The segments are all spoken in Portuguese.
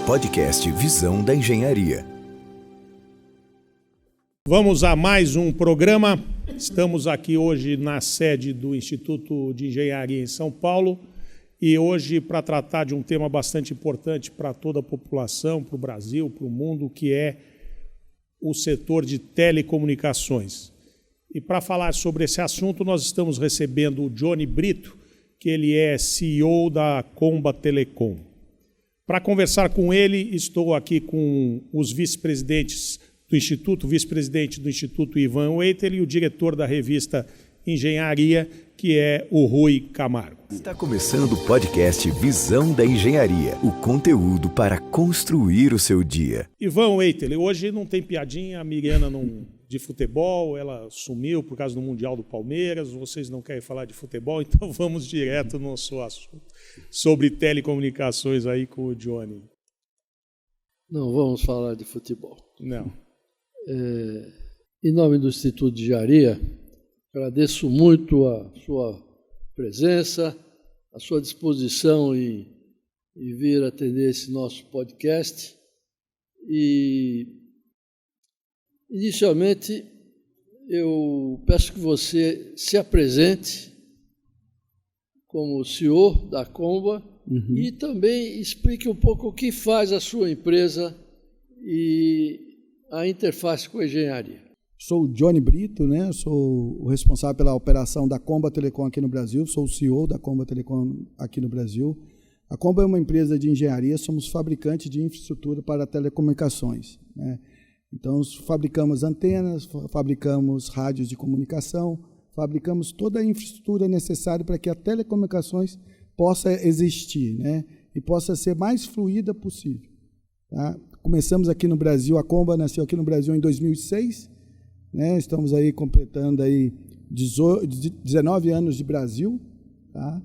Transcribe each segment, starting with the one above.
podcast Visão da Engenharia. Vamos a mais um programa. Estamos aqui hoje na sede do Instituto de Engenharia em São Paulo e hoje para tratar de um tema bastante importante para toda a população, para o Brasil, para o mundo, que é o setor de telecomunicações. E para falar sobre esse assunto, nós estamos recebendo o Johnny Brito, que ele é CEO da Comba Telecom. Para conversar com ele, estou aqui com os vice-presidentes do Instituto, o vice-presidente do Instituto Ivan Waiter e o diretor da revista Engenharia, que é o Rui Camargo. Está começando o podcast Visão da Engenharia, o conteúdo para construir o seu dia. Ivan Waiter, hoje não tem piadinha, a Miriana de futebol, ela sumiu por causa do Mundial do Palmeiras, vocês não querem falar de futebol, então vamos direto no nosso assunto sobre telecomunicações aí com o Johnny. Não vamos falar de futebol. Não. Em nome do Instituto de Engenharia, agradeço muito a sua presença, a sua disposição em vir atender esse nosso podcast. E, inicialmente, eu peço que você se apresente como CEO da Comba e também explique um pouco o que faz a sua empresa e a interface com a engenharia. Sou o Johnny Brito, né? Sou o responsável pela operação da Comba Telecom aqui no Brasil, sou o CEO da Comba Telecom aqui no Brasil. A Comba é uma empresa de engenharia, somos fabricantes de infraestrutura para telecomunicações, né? Então, fabricamos antenas, fabricamos rádios de comunicação, fabricamos toda a infraestrutura necessária para que a telecomunicações possa existir, né? E possa ser mais fluida possível, tá? Começamos aqui no Brasil, a Comba nasceu aqui no Brasil em 2006, né? Estamos aí completando aí 19 anos de Brasil, tá?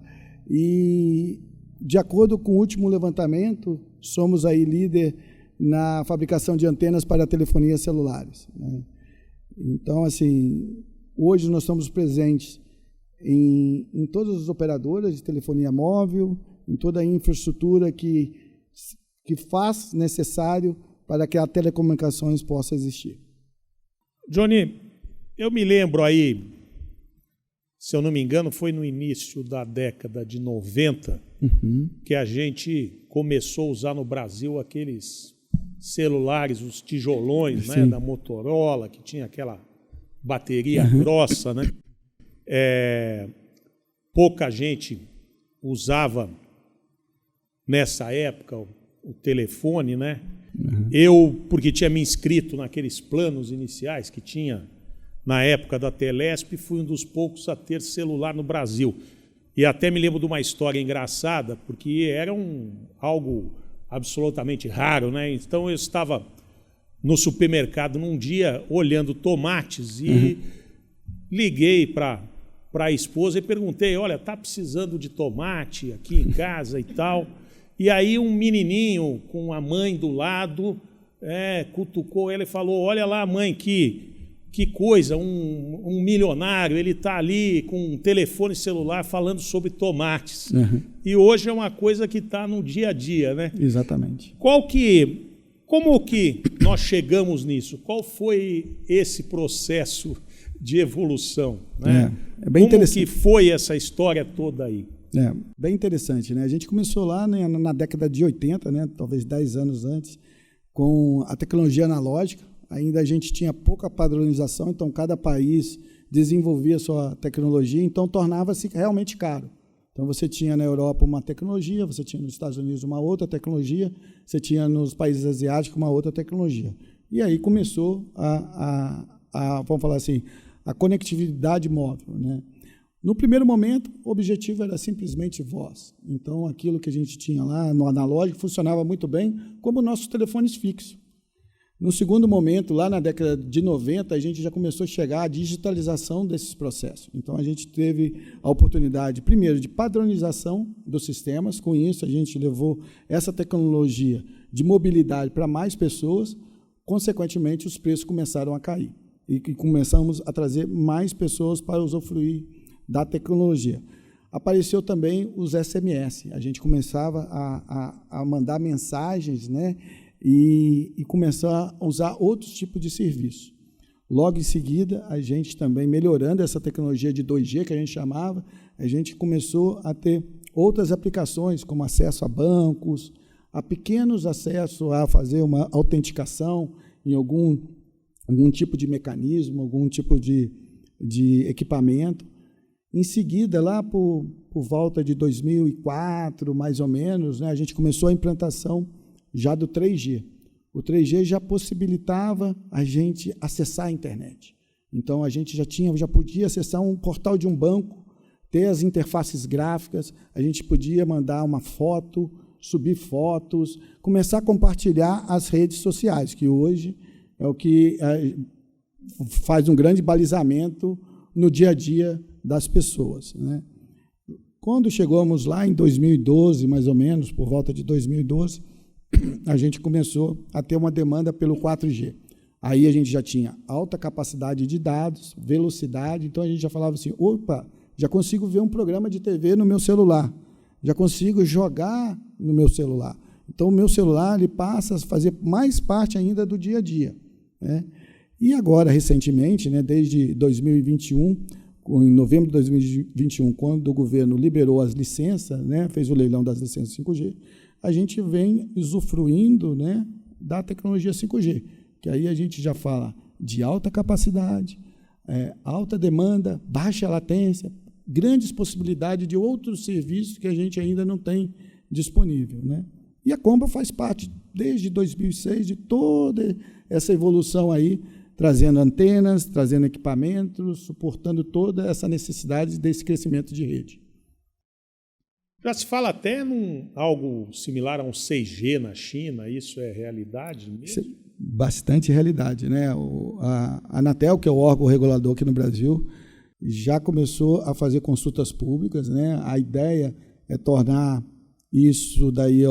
E, de acordo com o último levantamento, somos aí líder na fabricação de antenas para telefonias celulares, né? Então, assim, hoje nós estamos presentes em todas as operadoras de telefonia móvel, em toda a infraestrutura que faz necessário para que a telecomunicações possa existir. Johnny, eu me lembro aí, se eu não me engano, foi no início da década de 90 que a gente começou a usar no Brasil aqueles celulares, os tijolões, né, da Motorola, que tinha aquela bateria grossa, né? Pouca gente usava nessa época o telefone, né? Eu, porque tinha me inscrito naqueles planos iniciais que tinha na época da Telesp, fui um dos poucos a ter celular no Brasil. E até me lembro de uma história engraçada, porque era algo absolutamente raro, né? Então eu estava no supermercado num dia olhando tomates e liguei para a esposa e perguntei, olha, está precisando de tomate aqui em casa e tal? E aí um menininho com a mãe do lado cutucou ela e falou, olha lá, mãe, que coisa, um milionário, ele está ali com um telefone celular falando sobre tomates. E hoje é uma coisa que está no dia a dia, né? Exatamente. Como que nós chegamos nisso? Qual foi esse processo de evolução, né? É bem interessante. Como que foi essa história toda aí? Bem interessante, né? A gente começou lá, né, na década de 80, né, talvez 10 anos antes, com a tecnologia analógica. Ainda a gente tinha pouca padronização, então cada país desenvolvia sua tecnologia, então tornava-se realmente caro. Então você tinha na Europa uma tecnologia, você tinha nos Estados Unidos uma outra tecnologia, você tinha nos países asiáticos uma outra tecnologia. E aí começou vamos falar assim, a conectividade móvel, né? No primeiro momento, o objetivo era simplesmente voz. Então, aquilo que a gente tinha lá no analógico funcionava muito bem, como nossos telefones fixos. No segundo momento, lá na década de 90, a gente já começou a chegar à digitalização desses processos. Então, a gente teve a oportunidade, primeiro, de padronização dos sistemas. Com isso, a gente levou essa tecnologia de mobilidade para mais pessoas. Consequentemente, os preços começaram a cair. E começamos a trazer mais pessoas para usufruir da tecnologia. apareceu também os SMS. A gente começava a mandar mensagens, né? E começar a usar outros tipos de serviço. Logo em seguida, a gente também, melhorando essa tecnologia de 2G, que a gente chamava, a gente começou a ter outras aplicações, como acesso a bancos, a pequenos acessos a fazer uma autenticação em algum tipo de mecanismo, algum tipo de equipamento. Em seguida, lá por volta de 2004, mais ou menos, né, a gente começou a implantação já do 3G. O 3G já possibilitava a gente acessar a internet. Então, a gente já podia acessar um portal de um banco, ter as interfaces gráficas, a gente podia mandar uma foto, subir fotos, começar a compartilhar as redes sociais, que hoje é o que faz um grande balizamento no dia a dia das pessoas, né? Quando chegamos lá em 2012, mais ou menos, por volta de 2012, a gente começou a ter uma demanda pelo 4G. Aí a gente já tinha alta capacidade de dados, velocidade, então a gente já falava assim, opa, já consigo ver um programa de TV no meu celular, já consigo jogar no meu celular. Então, o meu celular ele passa a fazer mais parte ainda do dia a dia, né? E agora, recentemente, né, desde 2021, em novembro de 2021, quando o governo liberou as licenças, né, fez o leilão das licenças 5G, a gente vem usufruindo, né, da tecnologia 5G, que aí a gente já fala de alta capacidade, alta demanda, baixa latência, grandes possibilidades de outros serviços que a gente ainda não tem disponível, né? E a Comba faz parte, desde 2006, de toda essa evolução aí, trazendo antenas, trazendo equipamentos, suportando toda essa necessidade desse crescimento de rede. Já se fala até num algo similar a um 6G na China, isso é realidade mesmo? Isso é bastante realidade, né? A Anatel, que é o órgão regulador aqui no Brasil, já começou a fazer consultas públicas, né? A ideia é tornar isso daí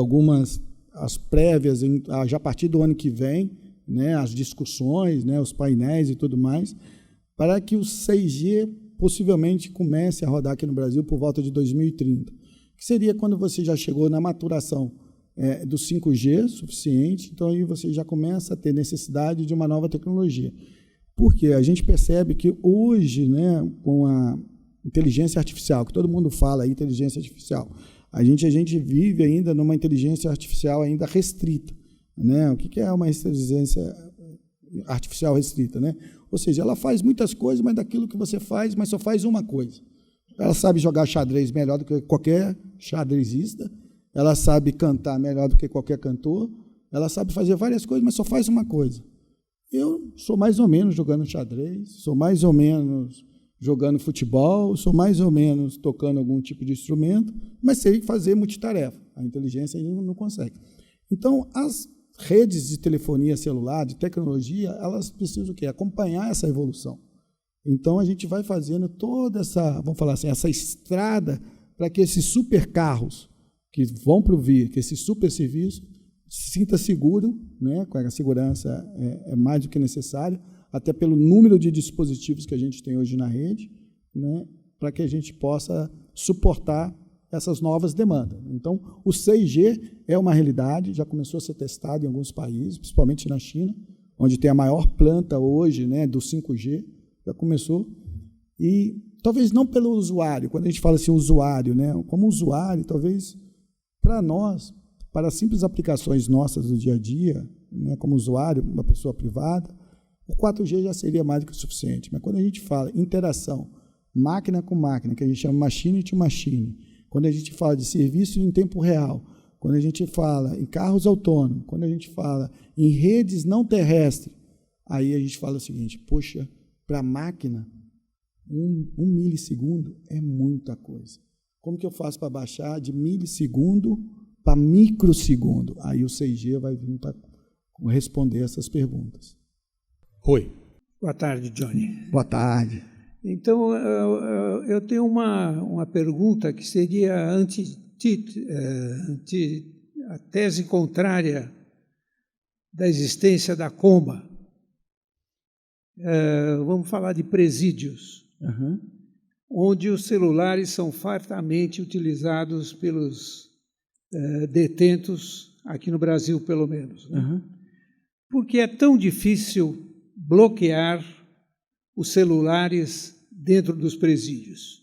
as prévias, já a partir do ano que vem, né? As discussões, né? Os painéis e tudo mais, para que o 6G possivelmente comece a rodar aqui no Brasil por volta de 2030, que seria quando você já chegou na maturação do 5G suficiente, então aí você já começa a ter necessidade de uma nova tecnologia. Porque a gente percebe que hoje, né, com a inteligência artificial, que todo mundo fala aí, inteligência artificial, a gente vive ainda numa inteligência artificial ainda restrita, né? O que é uma inteligência artificial restrita, né? Ou seja, ela faz muitas coisas, mas daquilo que você faz, mas só faz uma coisa. Ela sabe jogar xadrez melhor do que qualquer xadrezista, ela sabe cantar melhor do que qualquer cantor, ela sabe fazer várias coisas, mas só faz uma coisa. Eu sou mais ou menos jogando xadrez, sou mais ou menos jogando futebol, sou mais ou menos tocando algum tipo de instrumento, mas sei fazer multitarefa. A inteligência ainda não consegue. Então, as redes de telefonia celular, de tecnologia, elas precisam o quê? Acompanhar essa evolução. Então, a gente vai fazendo toda essa, vamos falar assim, essa estrada para que esses supercarros que vão provir, que esse super serviço se sinta seguro, né? A segurança é mais do que necessária, até pelo número de dispositivos que a gente tem hoje na rede, né? Para que a gente possa suportar essas novas demandas. Então, o 6G é uma realidade, já começou a ser testado em alguns países, principalmente na China, onde tem a maior planta hoje, né, do 5G, já começou, e talvez não pelo usuário, quando a gente fala assim, usuário, né, como usuário, talvez para nós, para simples aplicações nossas do dia a dia, né, como usuário, uma pessoa privada, o 4G já seria mais do que o suficiente. Mas quando a gente fala interação máquina com máquina, que a gente chama machine to machine, quando a gente fala de serviço em tempo real, quando a gente fala em carros autônomos, quando a gente fala em redes não terrestres, aí a gente fala o seguinte, poxa, para a máquina, um milissegundo é muita coisa. Como que eu faço para baixar de milissegundo para microsegundo? Aí o 6G vai vir para responder essas perguntas. Oi. Boa tarde, Johnny. Boa tarde. Então, eu tenho uma pergunta que seria a tese contrária da existência da Comba. Vamos falar de presídios. Uhum. onde os celulares são fartamente utilizados pelos detentos, aqui no Brasil pelo menos. Né? Uhum. Por que é tão difícil bloquear os celulares dentro dos presídios?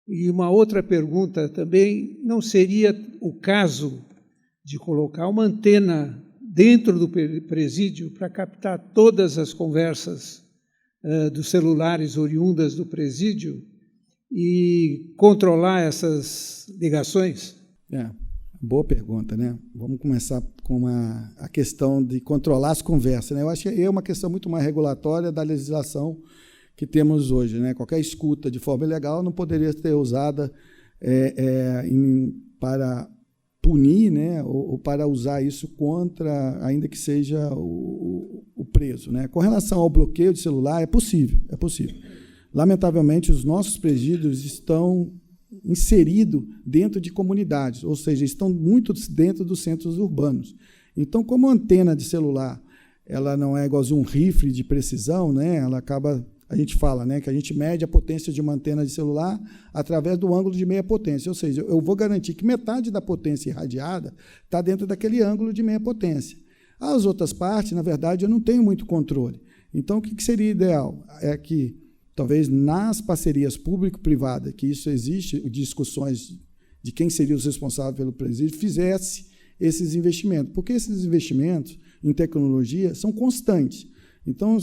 E uma outra pergunta também, não seria o caso de colocar uma antena dentro do presídio para captar todas as conversas dos celulares oriundas do presídio e controlar essas ligações? Boa pergunta, né? Vamos começar com a questão de controlar as conversas, né? Eu acho que é uma questão muito mais regulatória da legislação que temos hoje, né? Qualquer escuta de forma ilegal não poderia ser usada para punir, né? Ou para usar isso contra, ainda que seja o preso, né? Com relação ao bloqueio de celular, é possível. Lamentavelmente, os nossos presídios estão inseridos dentro de comunidades, ou seja, estão muito dentro dos centros urbanos. Então, como a antena de celular ela não é igualzinho um rifle de precisão, né? Ela acaba, a gente fala, né, que a gente mede a potência de uma antena de celular através do ângulo de meia potência, ou seja, eu vou garantir que metade da potência irradiada está dentro daquele ângulo de meia potência. As outras partes, na verdade, eu não tenho muito controle. Então, o que seria ideal? É que talvez nas parcerias público-privadas, que isso existe, discussões de quem seria os responsáveis pelo presídio, fizesse esses investimentos, porque esses investimentos em tecnologia são constantes. Então,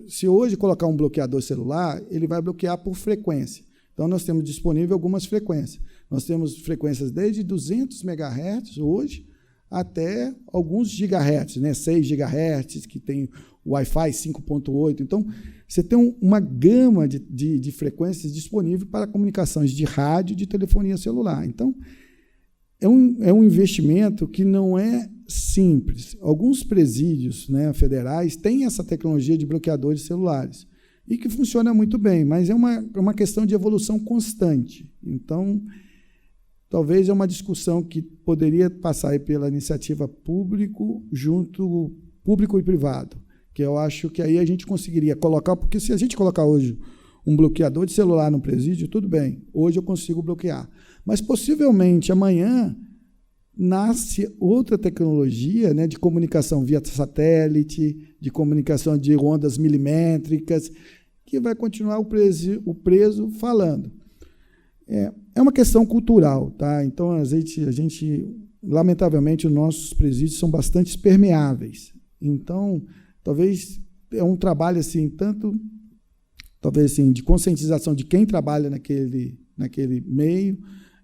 se hoje colocar um bloqueador celular, ele vai bloquear por frequência. Então, nós temos disponível algumas frequências. Nós temos frequências desde 200 MHz hoje até alguns gigahertz, né? 6 GHz, que tem o Wi-Fi 5.8. Então, você tem uma gama de frequências disponível para comunicações de rádio e de telefonia celular. Então, é um investimento que não é simples. Alguns presídios, né, federais têm essa tecnologia de bloqueadores celulares e que funciona muito bem, mas é uma questão de evolução constante. Então, talvez é uma discussão que poderia passar pela iniciativa público e privado, que eu acho que aí a gente conseguiria colocar, porque se a gente colocar hoje um bloqueador de celular no presídio, tudo bem, hoje eu consigo bloquear. Mas, possivelmente, amanhã nasce outra tecnologia, né, de comunicação via satélite, de comunicação de ondas milimétricas, que vai continuar o preso falando. É uma questão cultural, tá? Então, a gente, lamentavelmente, os nossos presídios são bastante permeáveis. Então, talvez é um trabalho assim, tanto talvez assim, de conscientização de quem trabalha naquele meio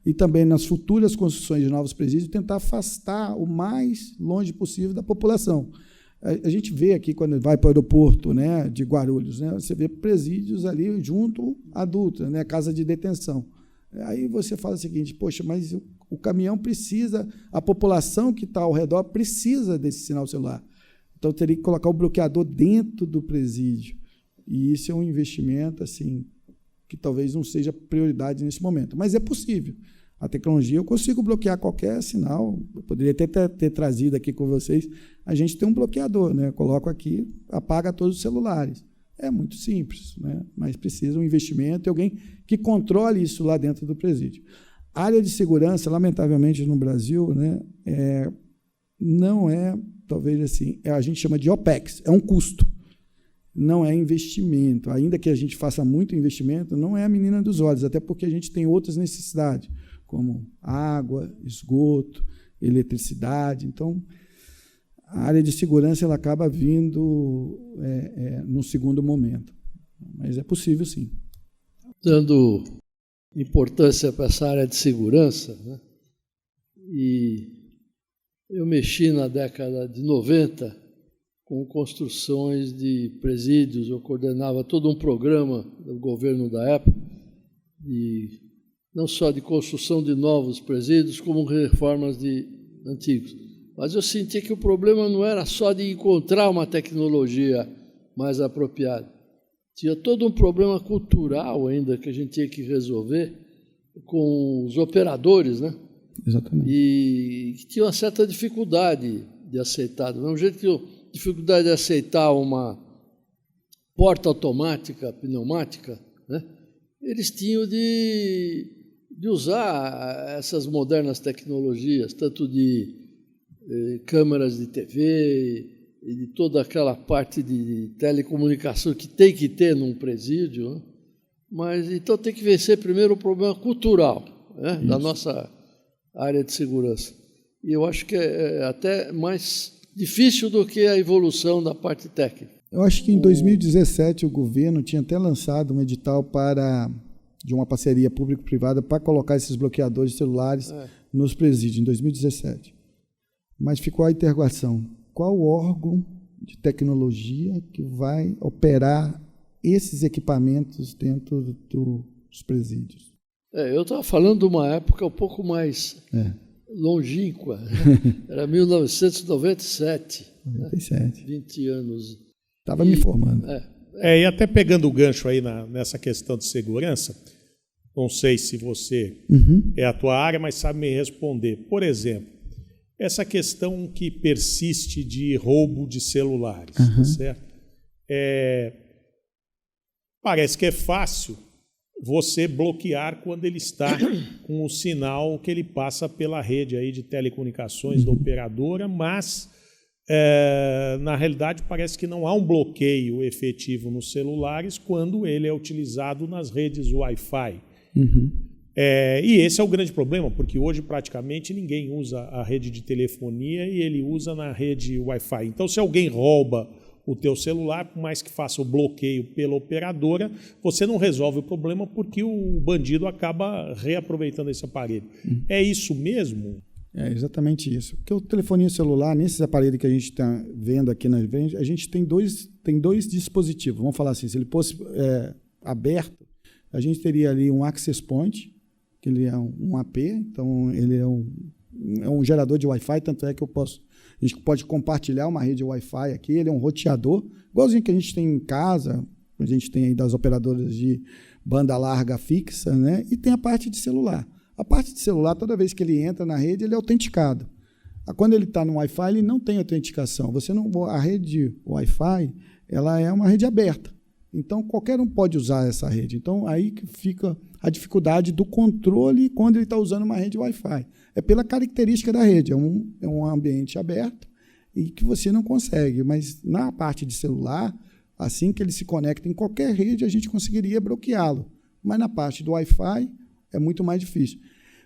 e também nas futuras construções de novos presídios, tentar afastar o mais longe possível da população. A gente vê aqui, quando vai para o aeroporto, né, de Guarulhos, né, você vê presídios ali junto adultos, né, casa de detenção. Aí você fala o seguinte, poxa, mas o caminhão precisa, a população que está ao redor precisa desse sinal celular. Então, teria que colocar o bloqueador dentro do presídio. E isso é um investimento assim, que talvez não seja prioridade nesse momento. Mas é possível. A tecnologia, eu consigo bloquear qualquer sinal. Eu poderia até ter trazido aqui com vocês. A gente tem um bloqueador, né? Eu coloco aqui, apaga todos os celulares. É muito simples, né? Mas precisa um investimento e alguém que controle isso lá dentro do presídio. A área de segurança, lamentavelmente, no Brasil, né, não é, talvez assim, a gente chama de OPEX, é um custo, não é investimento. Ainda que a gente faça muito investimento, não é a menina dos olhos, até porque a gente tem outras necessidades, como água, esgoto, eletricidade. Então, a área de segurança ela acaba vindo no segundo momento. Mas é possível, sim. Dando importância para essa área de segurança, né? E eu mexi na década de 90 com construções de presídios, eu coordenava todo um programa do governo da época, não só de construção de novos presídios, como reformas de antigos. Mas eu sentia que o problema não era só de encontrar uma tecnologia mais apropriada. Tinha todo um problema cultural ainda que a gente tinha que resolver com os operadores, né? Exatamente. E que tinha uma certa dificuldade de aceitar. Do mesmo jeito que eu dificuldade de aceitar uma porta automática, pneumática, né? eles tinham de usar essas modernas tecnologias, tanto de câmeras de TV e de toda aquela parte de telecomunicação que tem que ter num presídio, né? Mas então tem que vencer primeiro o problema cultural, né, da nossa área de segurança. E eu acho que é até mais difícil do que a evolução da parte técnica. Eu acho que em 2017 o governo tinha até lançado um edital de uma parceria público-privada para colocar esses bloqueadores celulares nos presídios, em 2017. Mas ficou a interrogação: qual órgão de tecnologia que vai operar esses equipamentos dentro dos presídios? Eu estava falando de uma época um pouco mais longínqua, era 1997. 97. 20 anos. Estava me formando. E até pegando o gancho aí nessa questão de segurança, não sei se você é a tua área, mas sabe me responder. Por exemplo, essa questão que persiste de roubo de celulares, tá certo? Parece que é fácil você bloquear quando ele está com o sinal que ele passa pela rede aí de telecomunicações da operadora, mas na realidade parece que não há um bloqueio efetivo nos celulares quando ele é utilizado nas redes Wi-Fi. E esse é o grande problema, porque hoje praticamente ninguém usa a rede de telefonia e ele usa na rede Wi-Fi. Então, se alguém rouba o teu celular, por mais que faça o bloqueio pela operadora, você não resolve o problema porque o bandido acaba reaproveitando esse aparelho. É isso mesmo? É exatamente isso. Porque o telefonia celular, nesses aparelhos que a gente está vendo aqui na frente, a gente tem dois dispositivos. Vamos falar assim, se ele fosse aberto, a gente teria ali um access point, que ele é um AP, então ele é um gerador de Wi-Fi, tanto é que a gente pode compartilhar uma rede Wi-Fi aqui, ele é um roteador, igualzinho que a gente tem em casa, a gente tem aí das operadoras de banda larga fixa, né? E tem a parte de celular. A parte de celular, toda vez que ele entra na rede, ele é autenticado. Quando ele está no Wi-Fi, ele não tem autenticação. A rede Wi-Fi, ela é uma rede aberta. Então, qualquer um pode usar essa rede. Então, aí que fica a dificuldade do controle quando ele está usando uma rede Wi-Fi. É pela característica da rede. É um ambiente aberto e que você não consegue. Mas, na parte de celular, assim que ele se conecta em qualquer rede, a gente conseguiria bloqueá-lo. Mas, na parte do Wi-Fi, é muito mais difícil.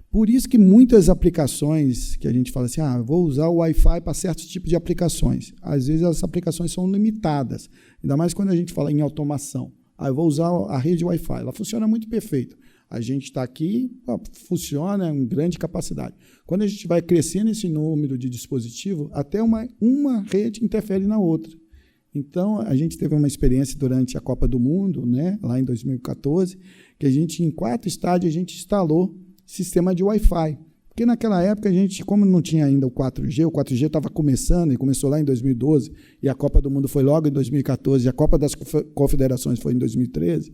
Por isso que muitas aplicações que a gente fala assim, eu vou usar o Wi-Fi para certos tipos de aplicações. Às vezes as aplicações são limitadas, ainda mais quando a gente fala em automação. Eu vou usar a rede Wi-Fi, ela funciona muito perfeito. A gente está aqui, funciona em grande capacidade. Quando a gente vai crescendo esse número de dispositivos, até uma rede interfere na outra. Então, a gente teve uma experiência durante a Copa do Mundo, né, lá em 2014, que a gente, em 4 estádios, a gente instalou sistema de Wi-Fi. Porque naquela época, a gente, como não tinha ainda o 4G estava começando, e começou lá em 2012, e a Copa do Mundo foi logo em 2014, e a Copa das Confederações foi em 2013,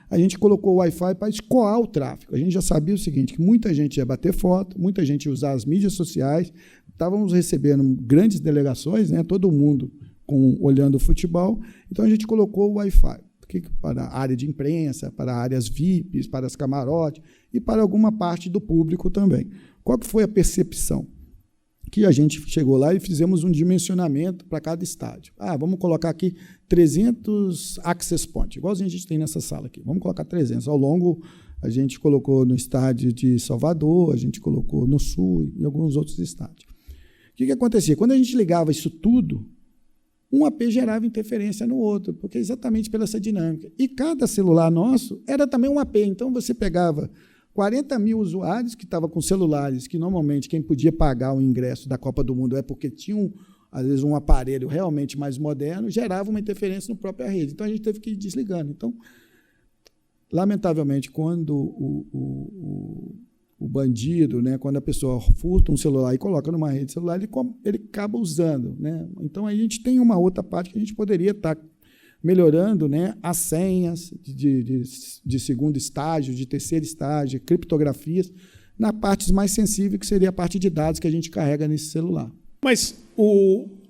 a gente colocou o Wi-Fi para escoar o tráfego. A gente já sabia o seguinte, que muita gente ia bater foto, muita gente ia usar as mídias sociais, estávamos recebendo grandes delegações, né, todo mundo olhando o futebol, então a gente colocou o Wi-Fi. Para a área de imprensa, para áreas VIPs, para as camarotes e para alguma parte do público também. Qual que foi a percepção? Que a gente chegou lá e fizemos um dimensionamento para cada estádio. Vamos colocar aqui 300 access points, igual a gente tem nessa sala aqui. Vamos colocar 300. Ao longo, a gente colocou no estádio de Salvador, a gente colocou no Sul e alguns outros estádios. O que acontecia? Quando a gente ligava isso tudo, um AP gerava interferência no outro, porque exatamente pela essa dinâmica. E cada celular nosso era também um AP. Então, você pegava 40 mil usuários que estavam com celulares, que normalmente quem podia pagar o ingresso da Copa do Mundo é porque tinham, às vezes, um aparelho realmente mais moderno, gerava uma interferência na própria rede. Então, a gente teve que ir desligando. Então, lamentavelmente, quando o bandido, né, quando a pessoa furta um celular e coloca numa rede celular, ele acaba usando, né? Então, a gente tem uma outra parte que a gente poderia estar melhorando, né, as senhas de segundo estágio, de terceiro estágio, criptografias, na parte mais sensível, que seria a parte de dados que a gente carrega nesse celular. Mas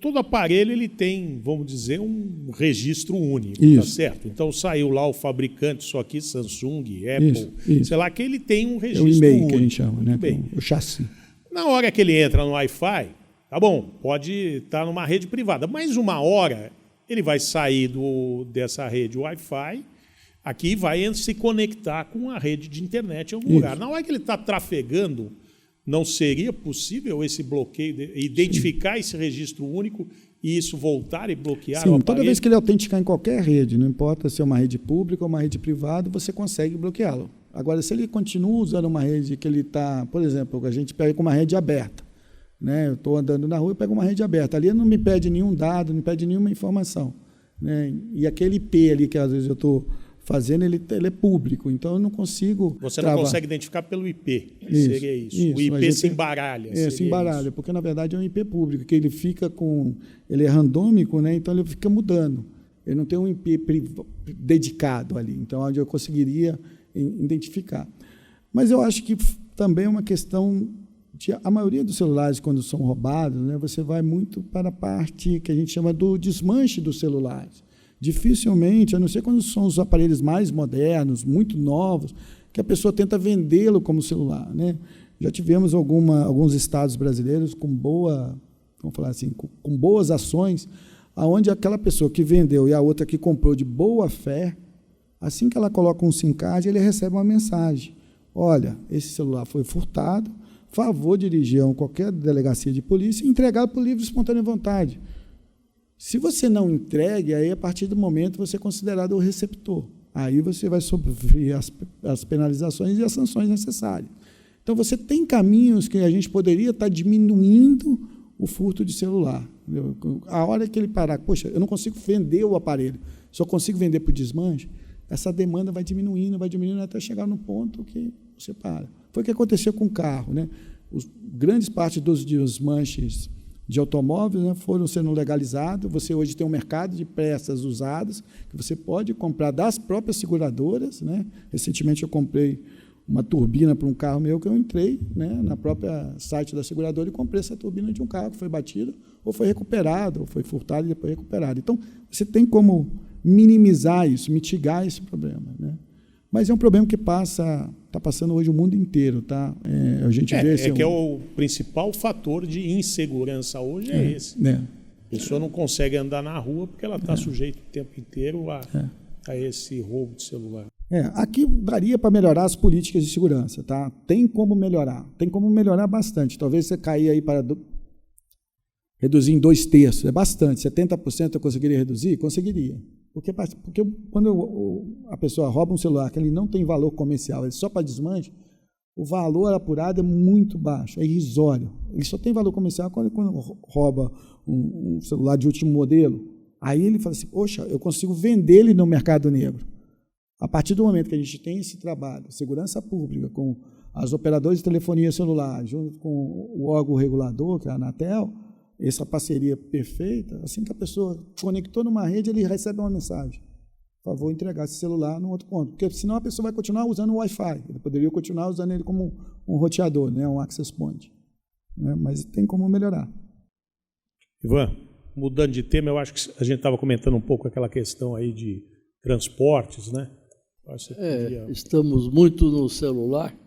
todo aparelho ele tem, vamos dizer, um registro único, Isso. tá certo? Então saiu lá o fabricante, isso aqui, Samsung, Apple, Isso. sei lá, que ele tem um É registro o e-mail único. que a gente chama, né? Muito bem. O chassi. Na hora que ele entra no Wi-Fi, tá bom, pode estar numa rede privada, mas uma hora ele vai sair dessa rede Wi-Fi aqui e vai se conectar com a rede de internet em algum lugar. Na hora que ele está trafegando, não seria possível esse bloqueio, identificar esse registro único e isso voltar e bloquear o Sim, aparelho? toda vez que ele autenticar em qualquer rede, não importa se é uma rede pública ou uma rede privada, você consegue bloqueá-lo. Agora, se ele continua usando uma rede que ele está, por exemplo, a gente pega com uma rede aberta, né? Eu estou andando na rua e pego uma rede aberta. Ali não me pede nenhum dado, não pede nenhuma informação, né? E aquele IP ali que às vezes eu estou fazendo, ele é público, então eu não consigo Você travar. não consegue identificar pelo IP, Isso, seria isso. isso, O IP a gente- se embaralha. Se seria embaralha, isso. porque na verdade é um IP público, que ele fica com. Ele é randômico, né? Então ele fica mudando. Ele não tem um IP dedicado ali. Então, onde eu conseguiria identificar. Mas eu acho que também é uma questão de. A maioria dos celulares, quando são roubados, né, você vai muito para a parte que a gente chama do desmanche dos celulares. Dificilmente, a não ser quando são os aparelhos mais modernos, muito novos, que a pessoa tenta vendê-lo como celular, né? Já tivemos alguns estados brasileiros com vamos falar assim, com boas ações, aonde aquela pessoa que vendeu e a outra que comprou de boa fé, assim que ela coloca um SIM card, ele recebe uma mensagem: olha, esse celular foi furtado, favor dirigir a qualquer delegacia de polícia e entregá-lo por livre e espontânea vontade. Se você não entregue, aí a partir do momento você é considerado o receptor. Aí você vai sofrer as penalizações e as sanções necessárias. Então, você tem caminhos que a gente poderia estar diminuindo o furto de celular. A hora que ele parar, poxa, eu não consigo vender o aparelho, só consigo vender por desmanche, essa demanda vai diminuindo até chegar no ponto que você para. Foi o que aconteceu com o carro, né? Grandes partes dos desmanches de automóveis, né, foram sendo legalizados. Você hoje tem um mercado de peças usadas que você pode comprar das próprias seguradoras, né? Recentemente eu comprei uma turbina para um carro meu que eu entrei, né, na própria site da seguradora e comprei essa turbina de um carro que foi batido ou foi recuperado, ou foi furtado e depois recuperado. Então, você tem como minimizar isso, mitigar esse problema, né? Mas é um problema que está passando hoje o mundo inteiro, tá? A gente vê que é o principal fator de insegurança hoje esse. A pessoa não consegue andar na rua porque ela está sujeita o tempo inteiro a esse roubo de celular. Aqui daria para melhorar as políticas de segurança, tá? Tem como melhorar bastante. Talvez você cair aí para reduzir em 2/3, é bastante. 70% eu conseguiria reduzir? Conseguiria. Porque quando a pessoa rouba um celular que ele não tem valor comercial, ele só para desmanche, o valor apurado é muito baixo, é irrisório. Ele só tem valor comercial quando rouba um celular de último modelo. Aí ele fala assim, poxa, eu consigo vender ele no mercado negro. A partir do momento que a gente tem esse trabalho, segurança pública, com as operadoras de telefonia celular, junto com o órgão regulador, que é a Anatel, essa parceria perfeita, assim que a pessoa conectou numa rede, ele recebe uma mensagem: por favor, entregar esse celular no outro ponto. Porque senão a pessoa vai continuar usando o Wi-Fi. Ele poderia continuar usando ele como um roteador, né, um access point. Né, mas tem como melhorar. Ivan, mudando de tema, eu acho que a gente estava comentando um pouco aquela questão aí de transportes, né? Estamos muito no celular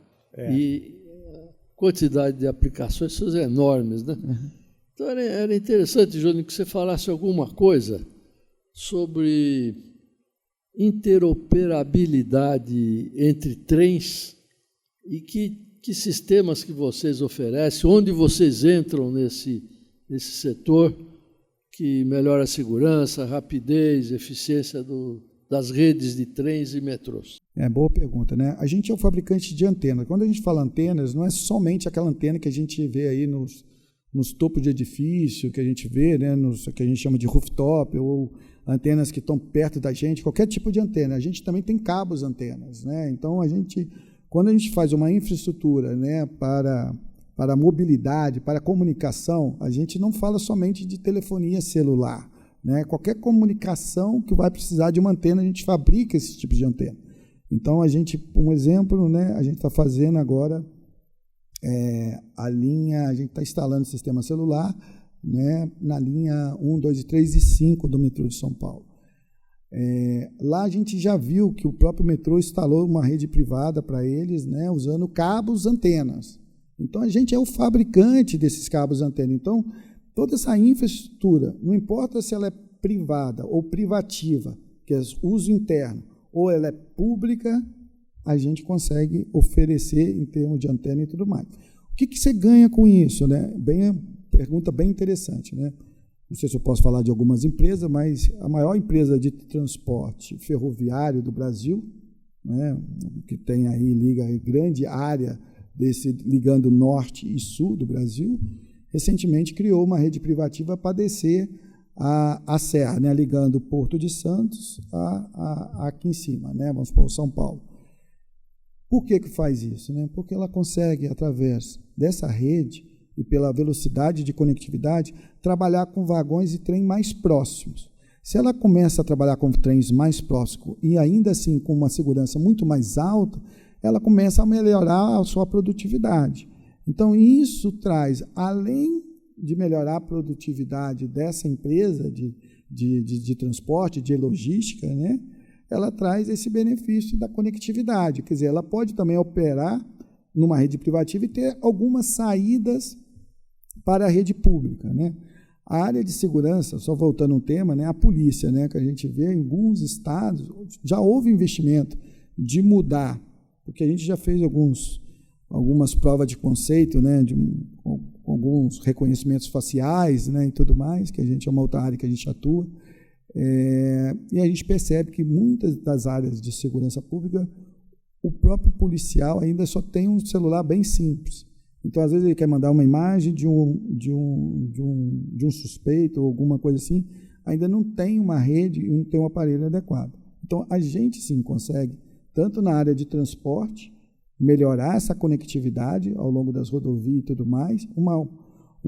e a quantidade de aplicações são enormes, né? Então era interessante, Júnior, que você falasse alguma coisa sobre interoperabilidade entre trens e que sistemas que vocês oferecem, onde vocês entram nesse setor que melhora a segurança, a rapidez, a eficiência das redes de trens e metrôs. Boa pergunta, né? A gente é um fabricante de antenas. Quando a gente fala antenas, não é somente aquela antena que a gente vê aí nos topos de edifício, que a gente vê, né, que a gente chama de rooftop, ou antenas que estão perto da gente, qualquer tipo de antena. A gente também tem cabos antenas, né? Então, quando a gente faz uma infraestrutura, né, para mobilidade, para comunicação, a gente não fala somente de telefonia celular, né? Qualquer comunicação que vai precisar de uma antena, a gente fabrica esse tipo de antena. Então, um exemplo, né, a gente está fazendo agora a gente está instalando o sistema celular né, na linha 1, 2, 3 e 5 do metrô de São Paulo. Lá a gente já viu que o próprio metrô instalou uma rede privada para eles, né, usando cabos antenas. Então, a gente é o fabricante desses cabos antenas. Então, toda essa infraestrutura, não importa se ela é privada ou privativa, que é uso interno, ou ela é pública, a gente consegue oferecer em termos de antena e tudo mais. O que você ganha com isso, né? Pergunta bem interessante, né? Não sei se eu posso falar de algumas empresas, mas a maior empresa de transporte ferroviário do Brasil, né, que tem aí, liga a grande área ligando norte e sul do Brasil, recentemente criou uma rede privativa para descer a serra, né, ligando o Porto de Santos aqui em cima, né, vamos supor, São Paulo. Por que faz isso, né? Porque ela consegue, através dessa rede, e pela velocidade de conectividade, trabalhar com vagões e trem mais próximos. Se ela começa a trabalhar com trens mais próximos e ainda assim com uma segurança muito mais alta, ela começa a melhorar a sua produtividade. Então, isso traz, além de melhorar a produtividade dessa empresa de transporte, de logística, né, ela traz esse benefício da conectividade. Quer dizer, ela pode também operar numa rede privativa e ter algumas saídas para a rede pública, né? A área de segurança, só voltando um tema, né, a polícia, né, que a gente vê em alguns estados, já houve investimento de mudar, porque a gente já fez algumas provas de conceito, né, com alguns reconhecimentos faciais, né, e tudo mais, que a gente é uma outra área que a gente atua, e a gente percebe que muitas das áreas de segurança pública, o próprio policial ainda só tem um celular bem simples. Então, às vezes, ele quer mandar uma imagem de um suspeito ou alguma coisa assim, ainda não tem uma rede e não tem um aparelho adequado. Então, a gente, sim, consegue, tanto na área de transporte, melhorar essa conectividade ao longo das rodovias e tudo mais. Uma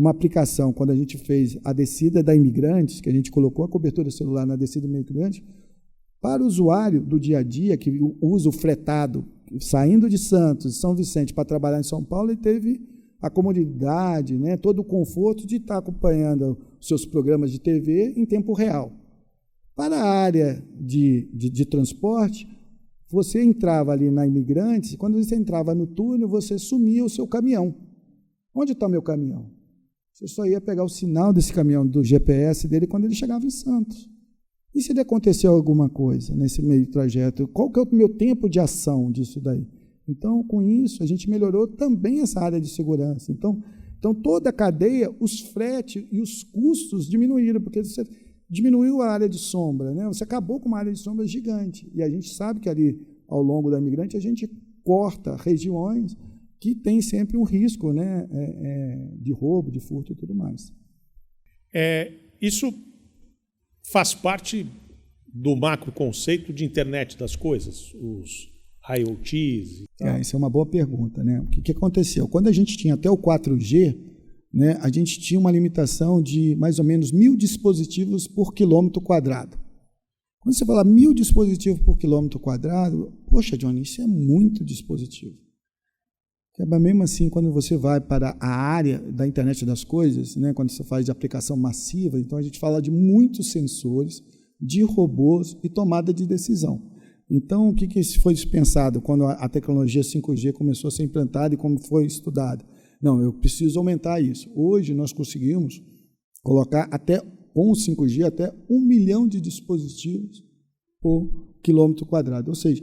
aplicação, quando a gente fez a descida da Imigrantes, que a gente colocou a cobertura celular na descida da Imigrantes, para o usuário do dia a dia, que usa o fretado, saindo de Santos, São Vicente, para trabalhar em São Paulo, ele teve a comodidade, né, todo o conforto de estar acompanhando seus programas de TV em tempo real. Para a área de transporte, você entrava ali na Imigrantes, e quando você entrava no túnel, você sumia o seu caminhão. Onde está o meu caminhão? Você só ia pegar o sinal desse caminhão, do GPS dele, quando ele chegava em Santos. E se aconteceu alguma coisa nesse meio trajeto? Qual que é o meu tempo de ação disso daí? Então, com isso, a gente melhorou também essa área de segurança. Então toda a cadeia, os fretes e os custos diminuíram, porque você diminuiu a área de sombra, né? Você acabou com uma área de sombra gigante. E a gente sabe que ali, ao longo da Imigrante, a gente corta regiões que tem sempre um risco, né, de roubo, de furto e tudo mais. Isso faz parte do macro conceito de internet das coisas, os IoTs e tal. Essa é uma boa pergunta, né? O que aconteceu? Quando a gente tinha até o 4G, né, a gente tinha uma limitação de mais ou menos 1.000 dispositivos por quilômetro quadrado. Quando você fala 1.000 dispositivos por quilômetro quadrado, poxa, Johnny, isso é muito dispositivo. Mas mesmo assim, quando você vai para a área da internet das coisas, né, quando você faz de aplicação massiva, então a gente fala de muitos sensores, de robôs e tomada de decisão. Então, o que foi pensado quando a tecnologia 5G começou a ser implantada e como foi estudada? Não, eu preciso aumentar isso. Hoje nós conseguimos colocar com o 5G até 1 milhão de dispositivos por quilômetro quadrado. Ou seja,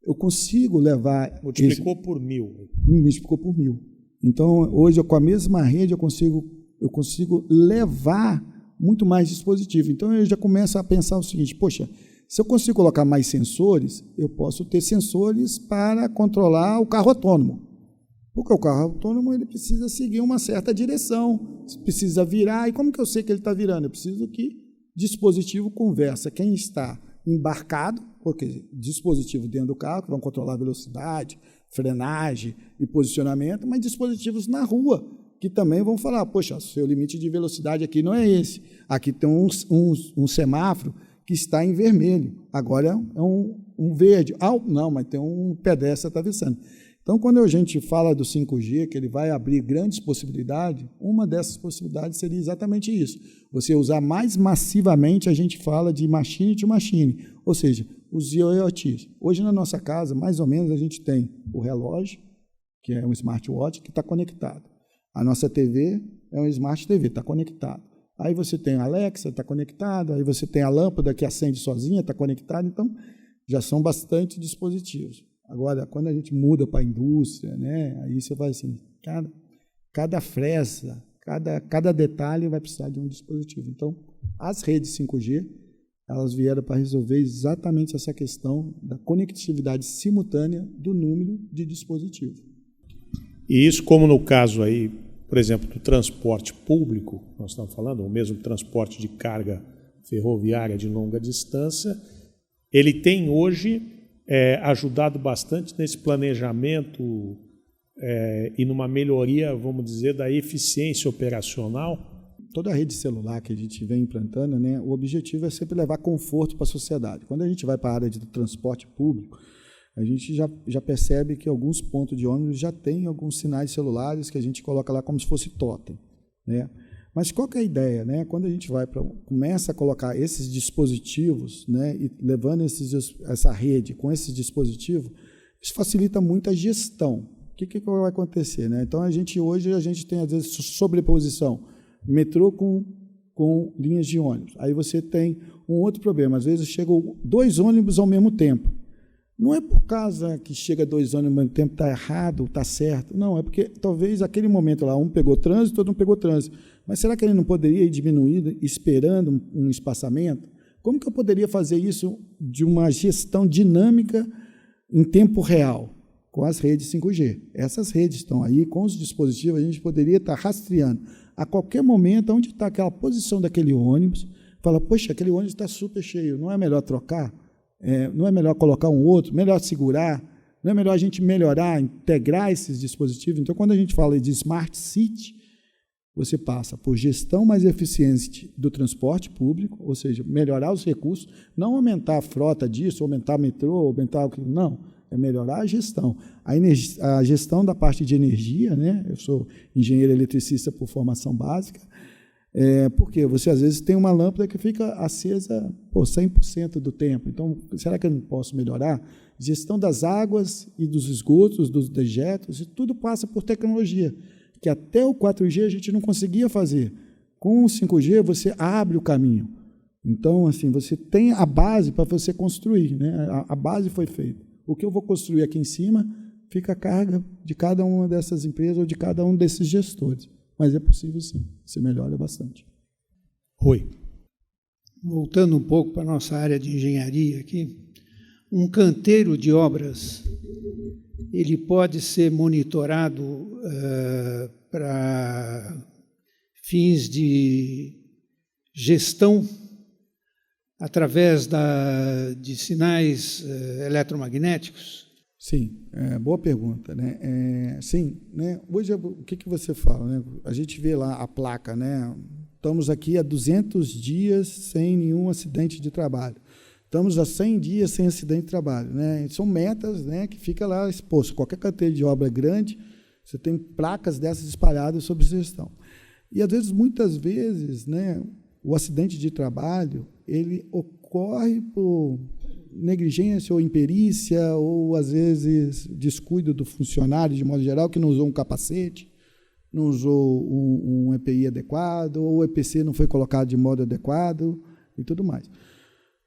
eu consigo levar... Multiplicou por 1.000. Multiplicou por 1.000. Então, hoje, com a mesma rede, eu consigo levar muito mais dispositivos. Então, eu já começo a pensar o seguinte, poxa, se eu consigo colocar mais sensores, eu posso ter sensores para controlar o carro autônomo. Porque o carro autônomo ele precisa seguir uma certa direção, precisa virar. E como que eu sei que ele está virando? Eu preciso que o dispositivo conversa. Quem está embarcado, porque dispositivo dentro do carro, que vão controlar a velocidade, frenagem e posicionamento, mas dispositivos na rua, que também vão falar, poxa, seu limite de velocidade aqui não é esse. Aqui tem um semáforo que está em vermelho. Agora é um verde. Não, mas tem um pedestre atravessando. Então, quando a gente fala do 5G, que ele vai abrir grandes possibilidades, uma dessas possibilidades seria exatamente isso. Você usar mais massivamente, a gente fala de machine to machine, ou seja, os IoTs. Hoje, na nossa casa, mais ou menos, a gente tem o relógio, que é um smartwatch, que está conectado. A nossa TV é um smart TV, está conectado. Aí você tem a Alexa, está conectado. Aí você tem a lâmpada que acende sozinha, está conectada. Então, já são bastante dispositivos. Agora, quando a gente muda para a indústria, né, aí você vai assim, cada fresa, cada detalhe vai precisar de um dispositivo. Então, as redes 5G, elas vieram para resolver exatamente essa questão da conectividade simultânea do número de dispositivos. E isso, como no caso aí, por exemplo, do transporte público, nós estamos falando, ou mesmo transporte de carga ferroviária de longa distância, ele tem hoje ajudado bastante nesse planejamento e numa melhoria, vamos dizer, da eficiência operacional. Toda a rede celular que a gente vem implantando, né, o objetivo é sempre levar conforto para a sociedade. Quando a gente vai para a área de transporte público, a gente já percebe que alguns pontos de ônibus já tem alguns sinais celulares que a gente coloca lá como se fosse totem, né? Mas qual que é a ideia, né? Quando a gente começa a colocar esses dispositivos, né, e levando essa rede com esses dispositivos, isso facilita muito a gestão. O que vai acontecer, né? Então, hoje a gente tem, às vezes, sobreposição, metrô com linhas de ônibus. Aí você tem um outro problema, às vezes chegam 2 ônibus ao mesmo tempo. Não é por causa que chega 2 ônibus ao mesmo tempo, está errado, está certo. Não, é porque talvez aquele momento lá, um pegou trânsito, outro não pegou trânsito. Mas será que ele não poderia ir diminuindo, esperando um espaçamento? Como que eu poderia fazer isso de uma gestão dinâmica em tempo real? Com as redes 5G. Essas redes estão aí, com os dispositivos, a gente poderia estar rastreando a qualquer momento onde está aquela posição daquele ônibus. Fala, poxa, aquele ônibus está super cheio, não é melhor trocar? Não é melhor colocar um outro? Melhor segurar? Não é melhor a gente melhorar, integrar esses dispositivos? Então, quando a gente fala de Smart City, você passa por gestão mais eficiente do transporte público, ou seja, melhorar os recursos, não aumentar a frota disso, aumentar o metrô, aumentar o que... Não, é melhorar a gestão. A gestão da parte de energia, né? Eu sou engenheiro eletricista por formação básica, porque você, às vezes, tem uma lâmpada que fica acesa 100% do tempo. Então, será que eu não posso melhorar? Gestão das águas e dos esgotos, dos dejetos, e tudo passa por tecnologia, que até o 4G a gente não conseguia fazer. Com o 5G, você abre o caminho. Então, assim, você tem a base para você construir, né? A base foi feita. O que eu vou construir aqui em cima fica a carga de cada uma dessas empresas ou de cada um desses gestores. Mas é possível, sim. Você melhora bastante. Rui. Voltando um pouco para a nossa área de engenharia aqui, um canteiro de obras, ele pode ser monitorado para fins de gestão através de sinais eletromagnéticos? Sim, boa pergunta, né? Sim, né? Hoje, o que você fala, né? A gente vê lá a placa, né? Estamos aqui há 200 dias sem nenhum acidente de trabalho. Estamos há 100 dias sem acidente de trabalho, né? São metas, né, que fica lá exposto. Qualquer canteiro de obra grande, você tem placas dessas espalhadas sobre gestão. E, às vezes, muitas vezes, né, o acidente de trabalho ele ocorre por negligência ou imperícia, ou, às vezes, descuido do funcionário, de modo geral, que não usou um capacete, não usou um EPI adequado, ou o EPC não foi colocado de modo adequado e tudo mais.